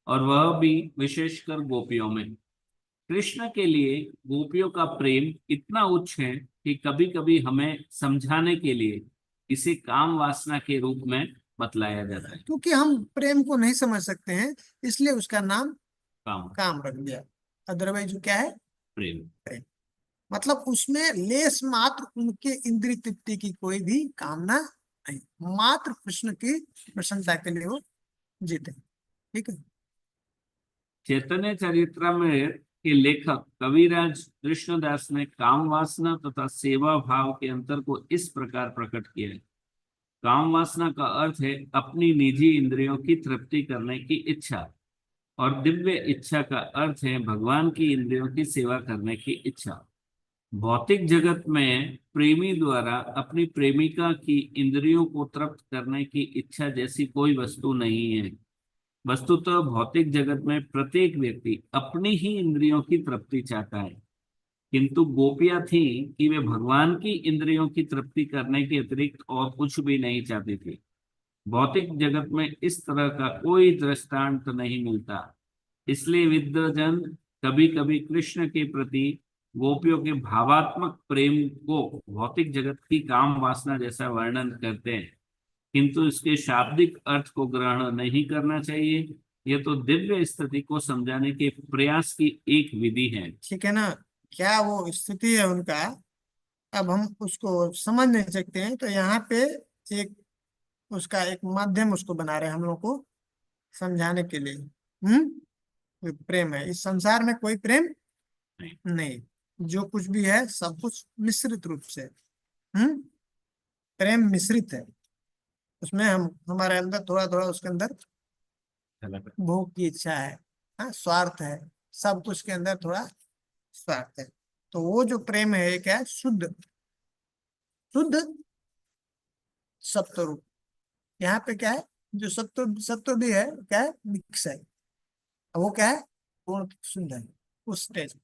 और वह भी विशेषकर गोपियों में। कृष्ण के लिए गोपियों का प्रेम इतना उच्च है कि कभी कभी हमें समझाने के लिए इसे काम वासना के रूप में बतलाया जाता है। क्योंकि हम प्रेम को नहीं समझ सकते हैं, इसलिए उसका नाम काम काम रख दिया। अदरवाइज क्या है, प्रेम। प्रेम मतलब उसमें लेस मात्र उनके इंद्रिय तृप्ति की कोई भी कामना नहीं, मात्र कृष्ण की प्रसन्नता के लिए वो जीते, ठीक है। चैतन्य चरित्रामृत के लेखक कविराज कृष्णदास ने काम वासना तथा सेवा भाव के अंतर को इस प्रकार प्रकट किया है। काम वासना का अर्थ है अपनी निजी इंद्रियों की तृप्ति करने की इच्छा, और दिव्य इच्छा का अर्थ है भगवान की इंद्रियों की सेवा करने की इच्छा। भौतिक जगत में प्रेमी द्वारा अपनी प्रेमिका की इंद्रियों को तृप्त करने की इच्छा जैसी कोई वस्तु नहीं है। वस्तुतः भौतिक जगत में प्रत्येक व्यक्ति अपनी ही इंद्रियों की तृप्ति चाहता है, किंतु गोपियां थी कि वे भगवान की इंद्रियों की तृप्ति करने के अतिरिक्त और कुछ भी नहीं चाहती थी। भौतिक जगत में इस तरह का कोई दृष्टांत नहीं मिलता। इसलिए विद्वजन कभी कभी कृष्ण के प्रति गोपियों के भावात्मक प्रेम को भौतिक जगत की काम वासना जैसा वर्णन करते हैं, किंतु इसके शाब्दिक अर्थ को ग्रहण नहीं करना चाहिए। यह तो दिव्य स्थिति को समझाने के प्रयास की एक विधि है। ठीक है ना, क्या वो स्थिति है उनका, अब हम उसको समझ नहीं सकते हैं, तो यहाँ पे एक उसका एक माध्यम उसको बना रहे हैं हम लोग को समझाने के लिए। प्रेम है, इस संसार में कोई प्रेम नहीं, जो कुछ भी है सब कुछ मिश्रित रूप से। प्रेम मिश्रित है, उसमें हम हमारे अंदर थोड़ा थोड़ा उसके अंदर भोग की इच्छा है, हाँ, स्वार्थ है, सब कुछ के अंदर थोड़ा स्वार्थ है। तो वो जो प्रेम है क्या है, शुद्ध शुद्ध सत्व रूप। यहाँ पे क्या है, जो सत्व सत्व भी है क्या है, मिक्स है, वो क्या है, पूर्ण शुद्ध है उस स्टेज।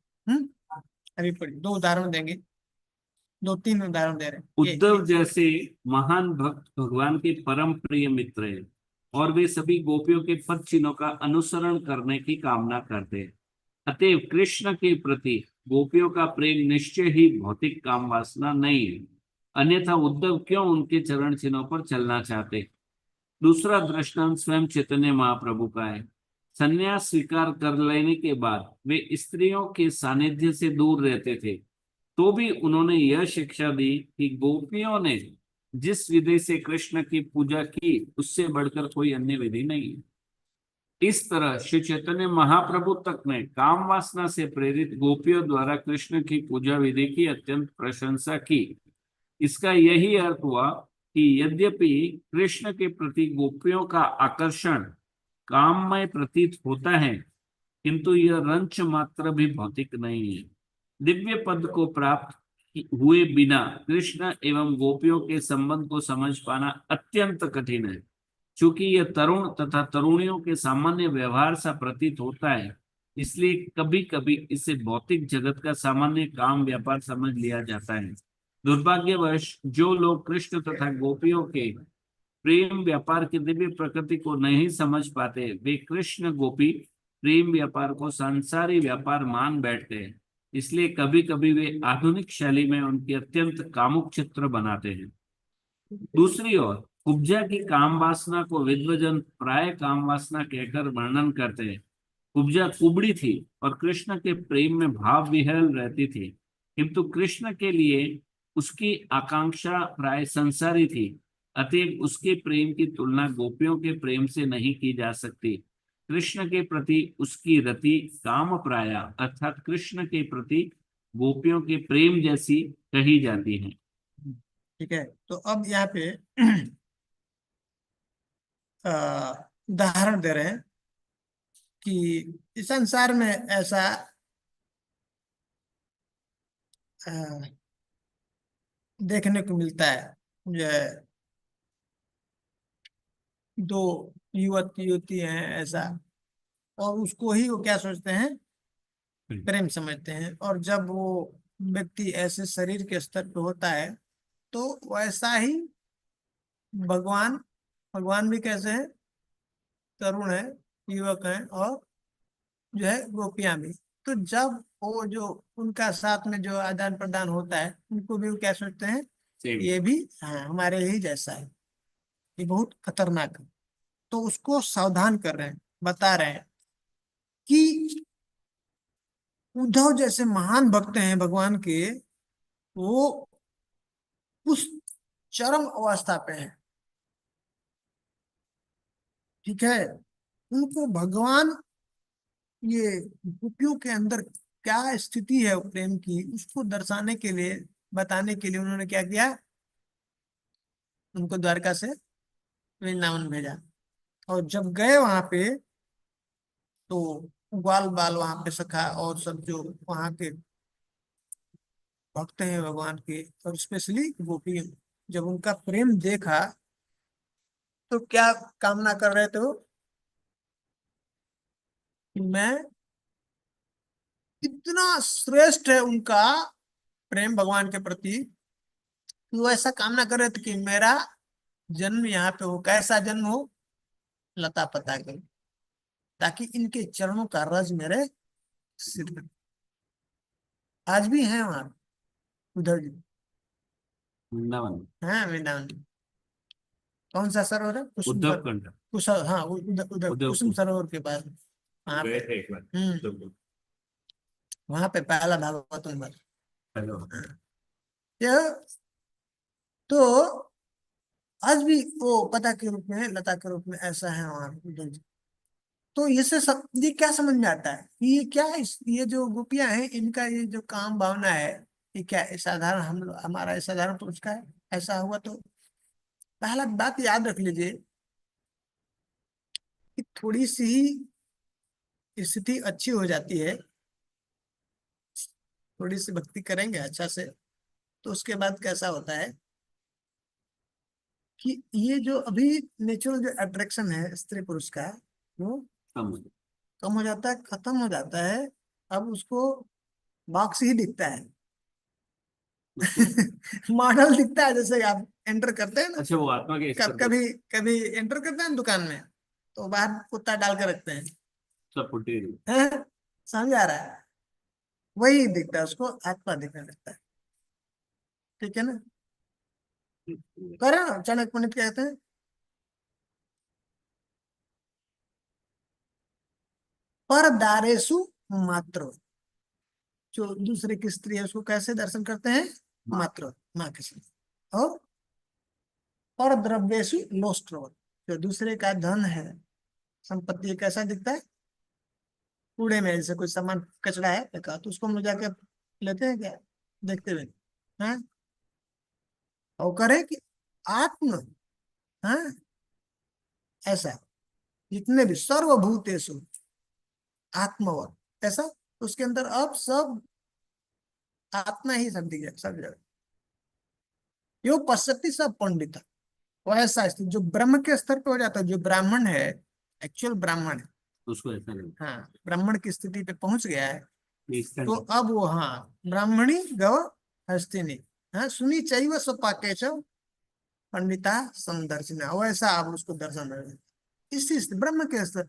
अभी पढ़िए, दो उदाहरण देंगे, दो तीन उदाहरण दे रहे हैं। उद्धव जैसे महान भक्त भगवान के परम प्रिय मित्र हैं और वे सभी गोपियों के पद चिन्हों का अनुसरण करने की कामना करते हैं। अतएव कृष्ण के प्रति गोपियों का प्रेम निश्चय ही भौतिक काम वासना नहीं है, अन्यथा उद्धव क्यों उनके चरण चिन्हों पर चलना चाहते। दूसरा दृष्टांत स्वयं चैतन्य महाप्रभु का है। संन्यास स्वीकार कर लेने के बाद वे स्त्रियों के सानिध्य से दूर रहते थे, तो भी उन्होंने यह शिक्षा दी कि गोपियों ने जिस विधि से कृष्ण की पूजा की उससे बढ़कर कोई अन्य विधि नहीं है। इस तरह श्री चैतन्य महाप्रभु तक ने काम वासना से प्रेरित गोपियों द्वारा कृष्ण की पूजा विधि की अत्यंत प्रशंसा की। इसका यही अर्थ हुआ कि यद्यपि कृष्ण के प्रति गोपियों का आकर्षण काममय प्रतीत होता है, किंतु यह रंच मात्र भी भौतिक नहीं है। दिव्य पद को प्राप्त हुए बिना कृष्ण एवं गोपियों के संबंध को समझ पाना अत्यंत कठिन है। चूंकि यह तरुण तथा तरुणियों के सामान्य व्यवहार सा प्रतीत होता है, इसलिए कभी कभी इसे भौतिक जगत का सामान्य काम व्यापार समझ लिया जाता है। दुर्भाग्यवश जो लोग कृष्ण तथा गोपियों के प्रेम व्यापार की दिव्य प्रकृति को नहीं समझ पाते, वे कृष्ण गोपी प्रेम व्यापार को सांसारिक व्यापार मान बैठते हैं। इसलिए कभी कभी वे आधुनिक शैली में उनके अत्यंत कामुक चित्र बनाते हैं। दूसरी ओर कुब्जा की काम वासना को विद्वजन प्राय काम वासना कहकर वर्णन करते हैं। कुब्जा कुबड़ी थी और कृष्ण के प्रेम में भाव विह्वल रहती थी, किंतु कृष्ण के लिए उसकी आकांक्षा प्राय संसारी थी। अतएव उसके प्रेम की तुलना गोपियों के प्रेम से नहीं की जा सकती। कृष्ण के प्रति उसकी रति काम प्राया अर्थात कृष्ण के प्रति गोपियों के प्रेम जैसी कही जाती है। ठीक है, तो अब यहाँ पे उदाहरण दे रहे हैं कि इस संसार में ऐसा देखने को मिलता है, जो दो युवक युवती हैं ऐसा, और उसको ही वो क्या सोचते हैं, प्रेम समझते हैं। और जब वो व्यक्ति ऐसे शरीर के स्तर पे होता है, तो वैसा ही भगवान भगवान भी कैसे हैं, तरुण है, युवक हैं, और जो है गोपियां भी। तो जब वो जो उनका साथ में जो आदान प्रदान होता है, उनको भी वो क्या सोचते हैं, ये भी हाँ हमारे ही जैसा है, ये बहुत खतरनाक है। तो उसको सावधान कर रहे हैं, बता रहे हैं कि उद्धव जैसे महान भक्त हैं भगवान के, वो उस चरम अवस्था पे हैं। ठीक है, उनको भगवान ये गोपियों के अंदर क्या स्थिति है प्रेम की, उसको दर्शाने के लिए, बताने के लिए उन्होंने क्या किया, उनको द्वारका से वृंदावन भेजा। और जब गए वहां पे, तो ग्वाल बाल वहां पे सखा और सब जो वहां के भक्त हैं भगवान के, और स्पेशली गोपी, जब उनका प्रेम देखा तो क्या कामना कर रहे थे वो, कि मैं, इतना श्रेष्ठ है उनका प्रेम भगवान के प्रति, कि वो ऐसा कामना कर रहे थे कि मेरा जन्म यहाँ पे हो, कैसा जन्म हो, लता पता के, ताकि इनके चरणों का रज मेरे सिर पे। आज भी है वहां उधर जी, वृंदावन, है वृंदावन। कौन सा सरोवर है? कुसुम उद्धव सर, कंठ हाँ उधर उधर उद्धव कुसुम सरोवर के पास, वहां गए पे। थे एक बार। हम्म, वहां पे पहला भागवत नंबर। हेलो। यह तो आज भी वो पता के रूप में, लता के रूप में ऐसा है वहां उधर जी। तो इससे सब ये क्या समझ में आता है कि ये क्या ये जो गोपियां हैं, इनका ये जो काम भावना है, ये क्या है? साधारण हमारा साधारण पुरुष का है? ऐसा हुआ तो पहला बात याद रख लीजिए कि थोड़ी सी स्थिति अच्छी हो जाती है, थोड़ी सी भक्ति करेंगे अच्छा से, तो उसके बाद कैसा होता है कि ये जो अभी नेचुरल जो अट्रैक्शन है स्त्री पुरुष का, वो कम कम हो जाता है, खत्म हो जाता है। अब उसको बॉक्स ही दिखता है। मॉडल दिखता है, जैसे आप एंटर करते हैं ना, अच्छा, वो आत्मा के स्तर पे कभी कभी एंटर करते हैं दुकान में, तो बाहर कुत्ता डाल के रखते हैं, सब फुटी रही। हैं? समझ आ रहा है? वही दिखता है, उसको आत्मा दिखने लगता है। ठीक है ना? करें ना, चाणक्य पंडित कहते हैं पर दारेशु मात्र, जो दूसरे की स्त्री है उसको कैसे दर्शन करते हैं? मात्र, माँ के साथ। और पर द्रव्येशु लोस्ट्रो, जो दूसरे का धन है, संपत्ति है, कैसा दिखता है? कूड़े में, जैसे कोई सामान कचरा है फेंका, तो उसको हम लोग जाके लेते हैं क्या, देखते हुए? हाँ, और करे कि आत्म, हाँ, ऐसा जितने भी सर्वभूतेषु आत्मवत, ऐसा उसके अंदर अब सब आत्मा ही सब दिख जाए, सब जगह। यो पश्यति सब पंडित, वैसा स्थिति जो ब्रह्म के स्तर पे हो जाता है, जो ब्राह्मण है, एक्चुअल ब्राह्मण है, उसको ऐसा लगता हाँ, ब्राह्मण की स्थिति पे पहुंच गया है, है इसका तो अब वो, हाँ, ब्राह्मणी गव हस्तिनी, हाँ, सुनी चैव स्वपाके च पंडिता संदर्शना, वैसा आप उसको दर्शन रहे इसी ब्रह्म के स्तर।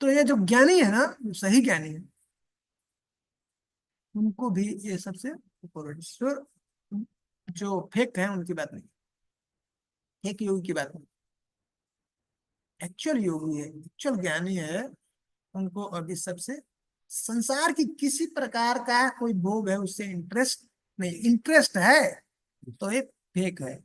तो ये जो ज्ञानी है ना, जो सही ज्ञानी है, उनको भी ये सबसे ऊपर है। जो फेक है उनकी बात नहीं, फेक योगी की बात नहीं, एक्चुअल योगी है, एक्चुअल ज्ञानी है, उनको अभी सबसे संसार की किसी प्रकार का कोई भोग है उससे इंटरेस्ट नहीं, इंटरेस्ट है तो ये फेक है।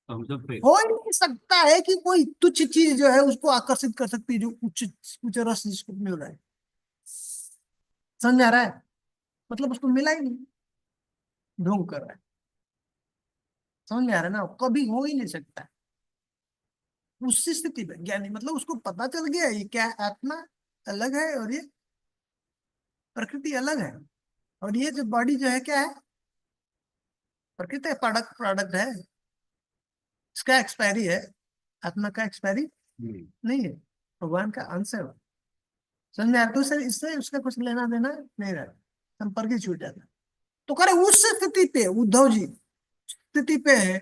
हम सब पे हो ही नहीं सकता है कि कोई तुच्छ चीज जो है उसको आकर्षित कर सकती है, जो उच्च उच्च रस जिसको मिल रहा है। समझ आ रहा है? मतलब उसको मिला ही नहीं, ढोंग कर रहा है। समझ में आ रहा है ना? कभी हो ही नहीं सकता। उसी स्थिति में ज्ञानी, मतलब उसको पता चल गया ये क्या है, आत्मा अलग है और ये प्रकृति अलग है, और ये जो बॉडी जो है क्या है, प्रकृति है, प्रोडक्ट प्रोडक्ट है, इसका एक्सपायरी है, आत्मा का एक्सपायरी नहीं है, भगवान का अंश है वो। समझ में आता है? तो इससे उसका कुछ लेना देना नहीं रहता, संपर्क ही छूट जाता है। तो करे उस स्थिति पे उद्धव जी स्थिति पे है,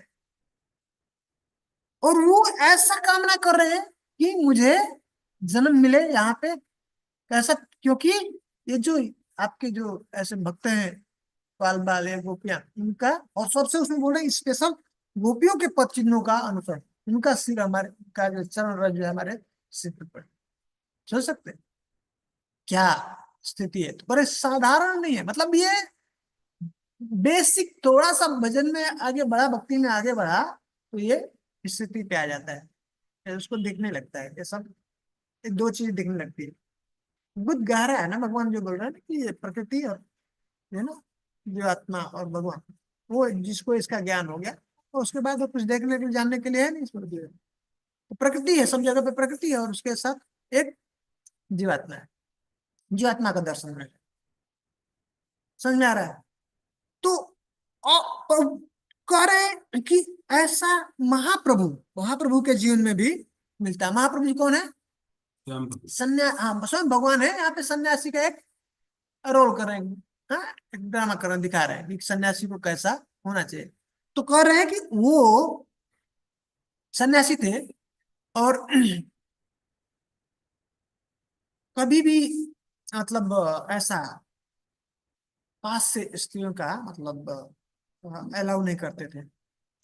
और वो ऐसा कामना कर रहे हैं कि मुझे जन्म मिले यहाँ पे, कैसा? क्योंकि ये जो आपके जो ऐसे भक्त हैं, बाल बाल या गोपियां, इनका, और सबसे उसमें बोल रहे स्पेशल गोपियों के पद चिन्हों का अनुसरण, उनका सिर हमारे का जो चरण रज जो है हमारे सिर पर। सोच सकते हैं क्या स्थिति है? तो बड़े साधारण नहीं है, मतलब ये बेसिक थोड़ा सा भजन में आगे बढ़ा, भक्ति में आगे बढ़ा, तो ये स्थिति पे आ जाता है, फिर उसको दिखने लगता है ये सब, ये दो चीज दिखने लगती है। बहुत गहरा है ना भगवान जो बोल रहा है ना, कि ये प्रकृति और है ना, जो आत्मा और भगवान, वो जिसको इसका ज्ञान हो गया, तो उसके बाद वो कुछ देखने के लिए, जानने के लिए है नहीं इस पृथ्वी पे। तो प्रकृति है, सब जगह पे प्रकृति है, और उसके साथ एक जीवात्मा है, जीवात्मा का दर्शन है। समझ में आ रहा है? तो और कह रहे हैं कि ऐसा महाप्रभु महाप्रभु के जीवन में भी मिलता है। महाप्रभु जी कौन है? स्वयं प्रभु। हाँ, स्वयं भगवान है। यहाँ पे सन्यासी का एक रोल कर रहे हैं, हाँ, एक ड्रामा कर दिखा रहे हैं कि सन्यासी को कैसा होना चाहिए। तो कह रहे हैं कि वो सन्यासी थे और कभी भी मतलब ऐसा पास से स्त्रियों का मतलब अलाउ नहीं करते थे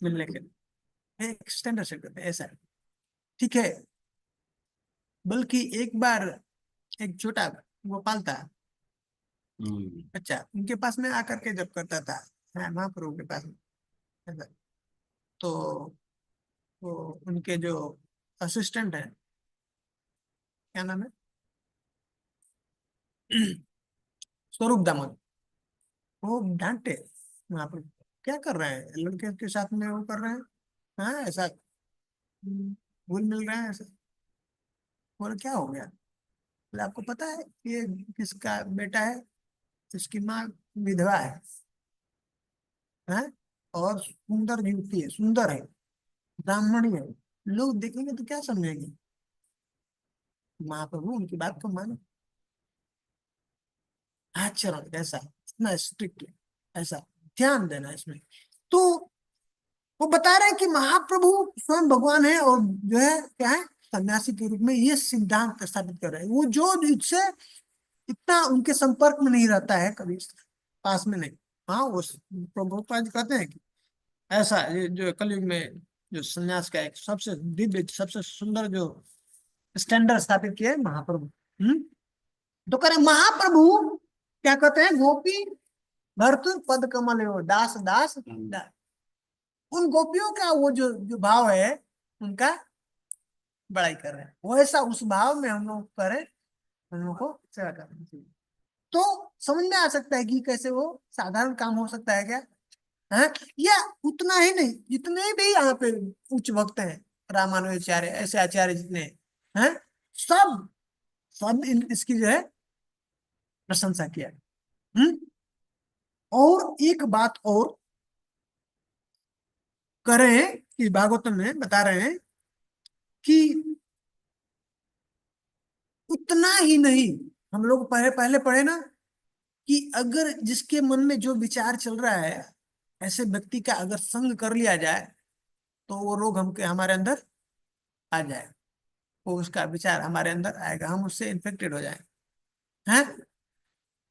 मिलने के लिए, एक स्टैंडर्ड सेट करते ऐसा है, ठीक है। बल्कि एक बार एक छोटा गोपाल था अच्छा, उनके पास में आकर के जब करता था, हाँ, महाप्रभु के पास में ऐसा। तो वो उनके जो असिस्टेंट है, क्या नाम है, स्वरूप दामन, वो डांटे महाप्रभु, क्या कर रहे हैं लड़के के साथ में, वो कर रहे हैं, हाँ ऐसा घुल मिल रहे हैं ऐसा। बोले क्या हो गया? बोले आपको पता है ये किसका बेटा है? इसकी माँ विधवा है और सुंदर युवती है, सुंदर है, ब्राह्मणी है। लोग देखेंगे तो क्या समझेंगे? महाप्रभु उनकी बात को माने, आचरण ऐसा, इतना स्ट्रिक्ट ऐसा, ध्यान देना इसमें। तो वो बता रहे हैं कि महाप्रभु स्वयं भगवान है और जो है क्या है, सन्यासी के रूप में ये सिद्धांत स्थापित कर रहे हैं। वो जो इससे इतना उनके संपर्क में नहीं रहता है, कभी पास में नहीं, हाँ, वो प्रभुपाद कहते हैं कि ऐसा ये जो कलयुग में जो सन्यास का एक सबसे दिव्य सबसे सुंदर जो स्टैंडर्ड स्थापित किया है महाप्रभु। तो करें महाप्रभु क्या कहते हैं, गोपी भर्तृ पद कमल हो दास दास दास। उन गोपियों का वो जो जो भाव है उनका बड़ाई कर रहे हैं, वैसा उस भाव में हम लोग करें, हम लोग को सेवा करनी चाहिए। तो समझ में आ सकता है कि कैसे वो साधारण काम हो सकता है क्या है, या उतना ही नहीं, जितने भी यहाँ पे उच्च भक्त हैं, रामानुजाचार्य ऐसे आचार्य जितने हैं, सब सब इसकी जो है प्रशंसा किया। और एक बात और करें कि भागवतम में बता रहे हैं कि उतना ही नहीं, हम लोग पहले पहले पढ़े ना कि अगर जिसके मन में जो विचार चल रहा है, ऐसे व्यक्ति का अगर संग कर लिया जाए तो वो रोग हमके हमारे अंदर आ जाए, वो उसका विचार हमारे अंदर आएगा, हम उससे इन्फेक्टेड हो जाए हैं।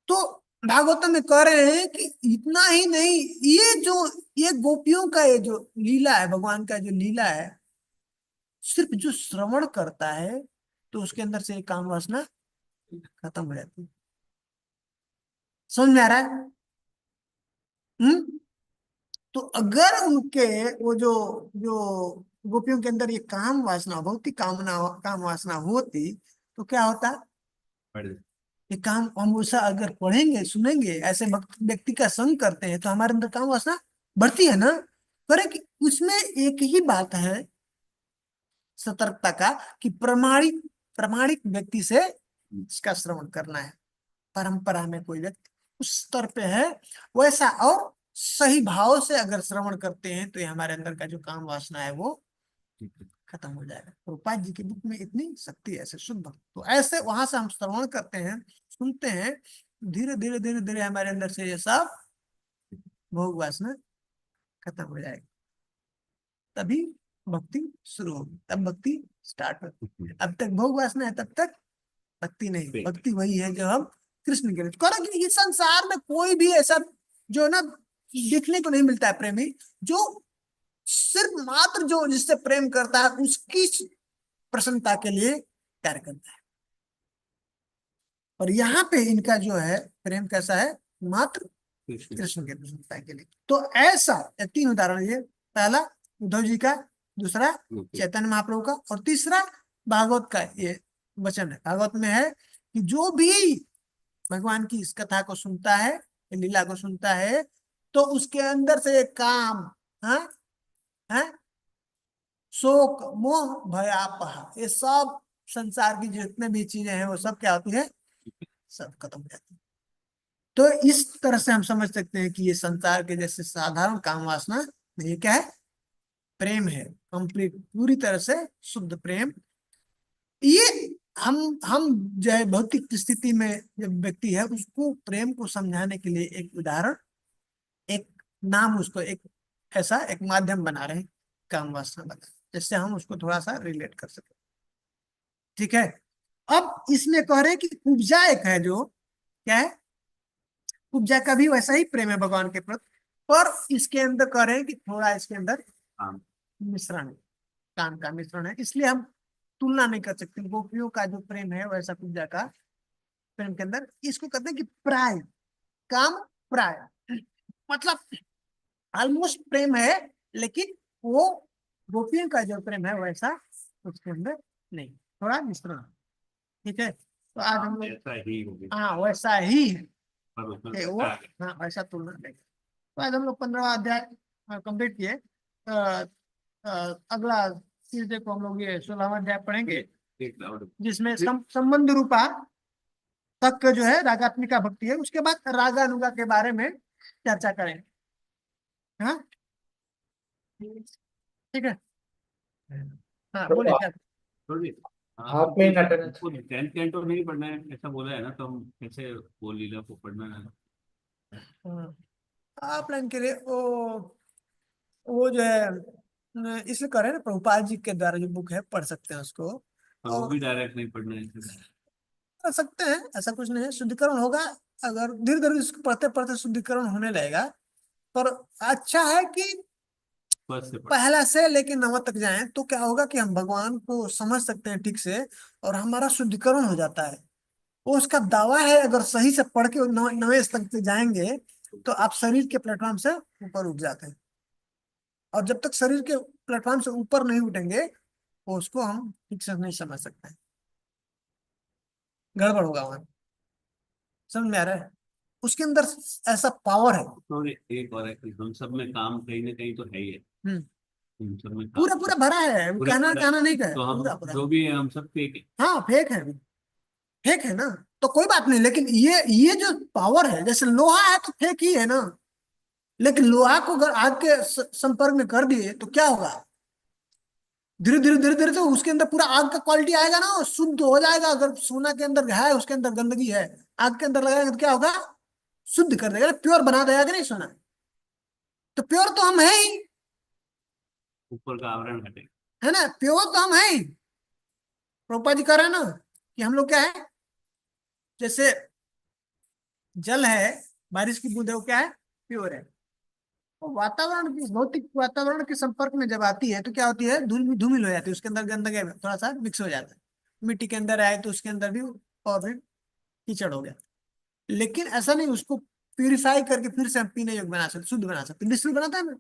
तो भागवतम में कह रहे हैं कि इतना ही नहीं, ये जो ये गोपियों का ये जो लीला है, भगवान का जो लीला है, सिर्फ जो श्रवण करता है तो उसके अंदर से काम वासना खत्म हो जाती है। समझ में आ रहा है? तो अगर उनके वो जो जो गोपियों के अंदर ये काम वासना, भौतिक काम वासना होती तो क्या होता? ये काम हम ऐसा अगर पढ़ेंगे सुनेंगे, ऐसे व्यक्ति का संग करते हैं तो हमारे अंदर काम वासना बढ़ती है ना। पर उसमें एक ही बात है सतर्कता का कि प्रमाणिक प्रमाणिक व्यक्ति से इसका श्रवण करना है। परंपरा में कोई व्यक्ति उस स्तर पे है वैसा, और सही भाव से अगर श्रवण करते हैं तो ये हमारे अंदर का जो काम वासना है वो खत्म हो जाएगा। प्रभुपाद जी के बुक में इतनी शक्ति है ऐसे शुद्ध भक्त। तो ऐसे वहां से हम श्रवण करते हैं, सुनते हैं, धीरे धीरे धीरे धीरे हमारे अंदर से ये सब भोग वासना खत्म हो जाएगा, तभी भक्ति शुरू होगी, तब भक्ति स्टार्ट होगी। अब तक भोग वासना है तब तक भक्ति नहीं। भक्ति वही है जो हम कृष्ण के लिए करें। कि इस संसार में कोई भी ऐसा जो है ना देखने को नहीं मिलता है प्रेमी, जो सिर्फ मात्र जो जिससे प्रेम करता है उसकी प्रसन्नता के लिए कार्य करता है। और यहाँ पे इनका जो है प्रेम कैसा है, मात्र कृष्ण के प्रसन्नता के लिए। तो ऐसा 3 उदाहरण, ये पहला उद्धव जी का, दूसरा चैतन्य महाप्रभु का, और तीसरा भागवत का ये वचन है। भागवत में है कि जो भी भगवान की इस कथा को सुनता है, लीला को सुनता है, तो उसके अंदर से एक काम है शोक मोह भयापह, ये सब संसार की जितने भी चीजें हैं वो सब क्या होती है, सब खत्म हो जाती है। तो इस तरह से हम समझ सकते हैं कि ये संसार के जैसे साधारण काम वासना नहीं, क्या है, प्रेम है, कंप्लीट, पूरी तरह से शुद्ध प्रेम। ये हम जो है भौतिक स्थिति में जब व्यक्ति है उसको प्रेम को समझाने के लिए एक उदाहरण, एक नाम, उसको एक ऐसा एक माध्यम बना रहे हैं, काम वासना बना, जिससे हम उसको थोड़ा सा रिलेट कर सके। ठीक है, अब इसमें कह रहे हैं कि उपजा एक है, जो क्या है, उपजा का भी वैसा ही प्रेम है भगवान के प्रति, पर इसके अंदर कह रहे हैं कि थोड़ा इसके अंदर काम मिश्रण है, काम का मिश्रण है, इसलिए हम तुलना नहीं कर सकते। गोपियों का जो प्रेम है वैसा पूजा का प्रेम के अंदर, इसको कहते हैं कि प्राय, काम प्राय, मतलब ऑलमोस्ट प्रेम है, लेकिन वो गोपियों का जो प्रेम है वैसा उसके अंदर नहीं, थोड़ा मिश्रण। ठीक है, तो आज हम लोग ऐसा ही होगी, हाँ वैसा ही पर उसमें है वो, रखा है। हाँ वैसा तुलना नहीं। तो आज हम लोग 15वां अध्याय कंप्लीट किए। अगला ट्यूसडे को हम लोग ये 16वां अध्याय पढ़ेंगे, एक और जिसमें संबंध रूपा तक जो है रागात्मिका भक्ति है। उसके बाद रागानुगा के बारे में चर्चा करेंगे। हाँ ठीक है, हाँ बोलिए क्या। थोड़ी हाफ में अटेंडेंस 10 कैंटो नहीं पढ़ना है ऐसा बोला है ना, तो हम कैसे वो लीला को पढ़ना है? हाँ, आप लाइन के लिए वो जो है इसलिए करें ना, प्रभुपाद जी के द्वारा जो बुक है पढ़ सकते हैं उसको, और वो और भी डायरेक्ट नहीं पढ़ना है। कर सकते हैं, ऐसा कुछ नहीं है, शुद्धिकरण होगा। अगर धीरे धीरे इसको पढ़ते पढ़ते शुद्धिकरण होने लगेगा। पर अच्छा है कि बस से पढ़। पहला से लेके नवा तक जाएं, तो क्या होगा कि हम भगवान को समझ सकते हैं ठीक से, और हमारा शुद्धिकरण हो जाता है। वो उसका दावा है, अगर सही से पढ़ के नवे स्तर तक जाएंगे तो आप शरीर के प्लेटफॉर्म से ऊपर उठ जाते हैं। और जब तक शरीर के प्लेटफॉर्म से ऊपर नहीं उठेंगे तो उसको हम ठीक से नहीं समझ सकते हैं, गड़बड़ होगा वहां। समझ में आ रहा है, उसके अंदर ऐसा पावर है। तो एक और है कि हम सब में काम कहीं ना कहीं तो है ही है। हम्म, हम सब में काम पूरा पूरा भरा है, वो पूरा कहना भरा है। कहना नहीं कहे, तो हम पूरा पूरा। जो भी है हम सब फेक है। हाँ फेक है, फेक है ना, तो कोई बात नहीं, लेकिन ये जो पावर है, जैसे लोहा है तो फेक ही है ना, लेकिन लोहा को अगर आग के संपर्क में कर दिए तो क्या होगा, धीरे धीरे धीरे धीरे तो उसके अंदर पूरा आग का क्वालिटी आएगा ना, शुद्ध हो जाएगा। अगर सोना के अंदर है, उसके अंदर गंदगी है, आग के अंदर लगाएगा तो क्या होगा, शुद्ध कर देगा, प्योर बना देगा कि नहीं सोना। तो प्योर तो हम है ही, ऊपर का आवरण हटे। है ना, प्योर तो हम है ही। प्रभुपाद जी कह रहे हैं ना कि हम लोग क्या है, जैसे जल है, बारिश की बूंद है, वो क्या है, प्योर है। वो वातावरण की, भौतिक वातावरण के संपर्क में जब आती है तो क्या होती है, धूमिल हो जाती है, उसके अंदर गंदगी थोड़ा सा मिक्स हो जाता है। मिट्टी के अंदर आए तो उसके अंदर भी और फिर कीचड़ हो गया। लेकिन ऐसा नहीं, उसको प्यूरिफाई करके फिर से हम पीने योग्य बना सकते, शुद्ध बना सकते, डिस्टिल बनाता है ना।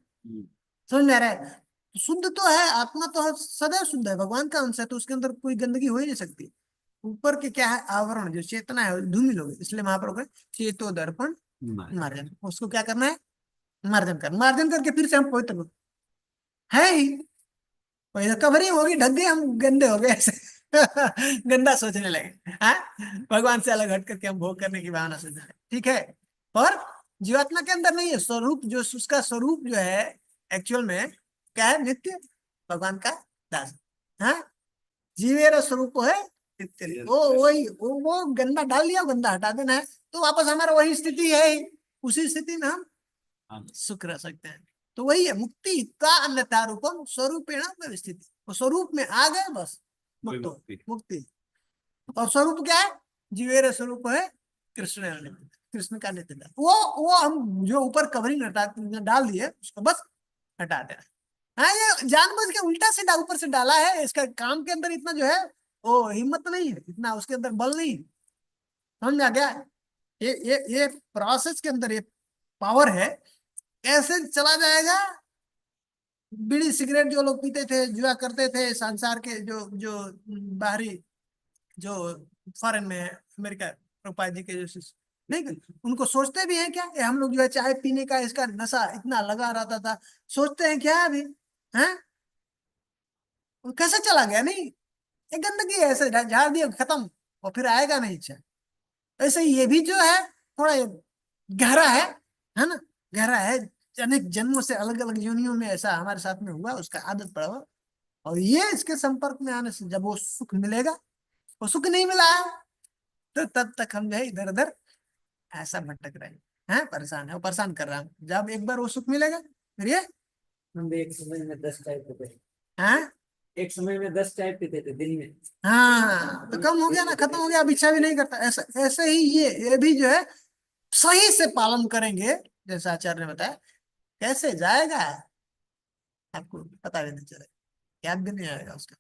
समझ में आ रहा है, शुद्ध तो है, आत्मा तो है, सदैव शुद्ध है, भगवान का अंश है, तो उसके अंदर कोई गंदगी हो ही नहीं सकती। ऊपर के क्या है, आवरण जो चेतना है धूमिल हो गई, इसलिए महाप्रभु कहे चेतो दर्पण मार्जन, उसको क्या करना है, मार्जन करके फिर से हम पवित्र है ही। कवरिंग होगी, ढक गए, हम गंदे हो गए ऐसे गंदा सोचने लगे, हाँ भगवान से अलग हट करके हम भोग करने की भावना सोचने लगे। ठीक है, पर जीवात्मा के अंदर नहीं है, स्वरूप जो उसका स्वरूप जो है एक्चुअल में क्या है, नित्य भगवान का दास। हाँ, जीवेरा स्वरूप है नित्य, वो वही वो गंदा डाल दिया, गंदा हटा देना है, तो वापस हमारा वही स्थिति है ही। उसी स्थिति में हम सुख रह सकते हैं। तो वही है मुक्ति का अन्यथा रूपम स्वरूपेण व्यवस्थित, वो स्वरूप में आ गए बस मुक्त हो, मुक्ति। और स्वरूप क्या है, जीवेर स्वरूप है कृष्ण, कृष्ण का नित्य दास। वो हम जो ऊपर कवरिंग हटा डाल दिए उसको बस हटा देना। हाँ, ये जानबूझ के उल्टा से ऊपर से डाला है, इसका काम के अंदर इतना जो है वो हिम्मत नहीं है, इतना उसके अंदर बल नहीं है। समझ में आ गया, ये प्रोसेस के अंदर ये पावर है, ऐसे चला जाएगा। बीड़ी सिगरेट जो लोग पीते थे, जुआ करते थे, संसार के जो जो बाहरी जो फॉरेन में है, अमेरिका, प्रभुपाद जी के जो नहीं, उनको सोचते भी हैं क्या, ये हम लोग जो है चाय पीने का इसका नशा इतना लगा रहता था, सोचते हैं क्या अभी, हैं कैसे चला गया, नहीं ये गंदगी है, ऐसे झाड़ दिया खत्म, और फिर आएगा नहीं। अच्छा, ऐसे ये भी जो है थोड़ा गहरा है ना, गहरा है, अनेक जन्मों से अलग अलग योनियों में ऐसा हमारे साथ में हुआ, उसका आदत पड़ा हुआ। और ये इसके संपर्क में आने से जब वो सुख मिलेगा, वो सुख नहीं मिला है, तो तब तक हम जो है इधर उधर ऐसा भटक रहे हैं, परेशान है, वो परेशान कर रहा है। जब एक बार वो सुख मिलेगा, फिर ये हम भी एक समय में 10 चाय पीते थे। हाँ एक समय में 10 चाय पीते थे दिन में। हाँ, तो कम हो गया ना, खत्म हो गया, अब इच्छा भी नहीं करता। ऐसा ऐसे ही ये भी जो है सही से पालन करेंगे, जैसा आचार्य ने बताया, कैसे जाएगा आपको पता भी नहीं चलेगा, याद भी नहीं आएगा उसका।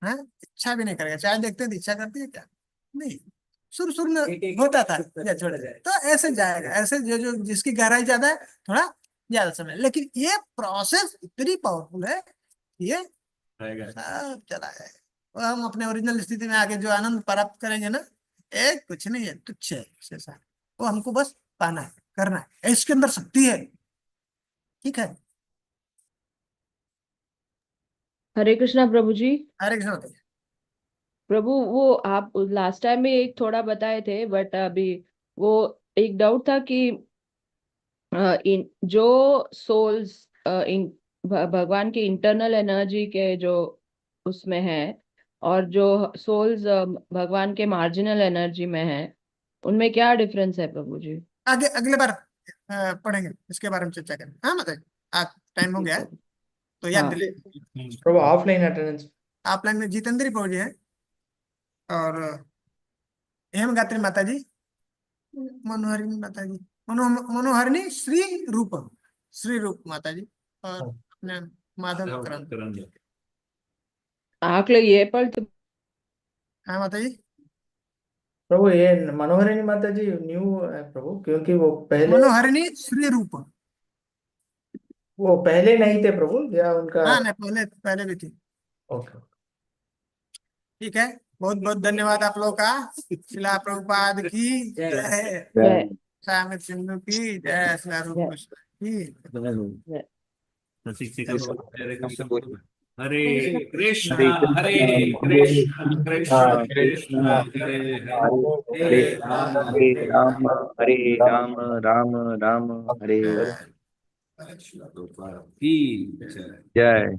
हाँ, इच्छा भी नहीं करेगा, चाय देखते हैं तो इच्छा करती है क्या, नहीं, शुरू में एक होता था चुप या कर छोड़ जाए। तो ऐसे जाएगा, ऐसे जो जिसकी गहराई ज्यादा है, थोड़ा ज्यादा समय, लेकिन ये प्रोसेस इतनी पावरफुल है, ये रहेगा। सब चला जाएगा। और हम अपने ओरिजिनल स्थिति में आके जो आनंद प्राप्त करेंगे ना, एक कुछ नहीं है, तुच्छ है शेषा, वो हमको बस पाना है, करना है, इसके अंदर शक्ति है। ठीक है, हरे कृष्णा प्रभु जी। हरे कृष्ण बताइए। प्रभु वो आप लास्ट टाइम भी एक थोड़ा बताए थे, बट अभी वो एक डाउट था कि इन जो सोल्स इन भगवान की इंटरनल एनर्जी के जो उसमें है, और जो सोल्स भगवान के मार्जिनल एनर्जी में है, उनमें क्या डिफरेंस है प्रभु जी? आगे अगले बार पढ़ेंगे, इसके बारे में चर्चा करेंगे। हाँ बताइए, आज टाइम हो गया है, तो याद हाँ। दिले। प्रभु ऑफलाइन अटेंडेंस। ऑफलाइन में जितेंद्र प्रभु जी है, और हेम गात्री माता जी, मनोहरिणी माता जी, मनोहरिणी श्री रूप माता जी, और अपने माधव करण। आकले ये पढ़ तो हाँ माता जी, प्रभु ये मनोहरिणी माता जी न्यू है प्रभु, क्योंकि मनोहरिणी श्री रूप। वो पहले नहीं थे प्रभु, या उनका। हाँ नहीं, पहले पहले भी थी। ओके। ठीक है, बहुत बहुत धन्यवाद आप लोगों का। शिला प्रभुपाद की जय, जय स्वामी सिंधु की जय, शिला रूप जय गोस्वामी की। जय। हरे कृष्ण हरे हरे कृष्ण कृष्ण कृष्ण हरे हरे हरे राम हरे राम हरे राम राम राम हरे की जय। जय।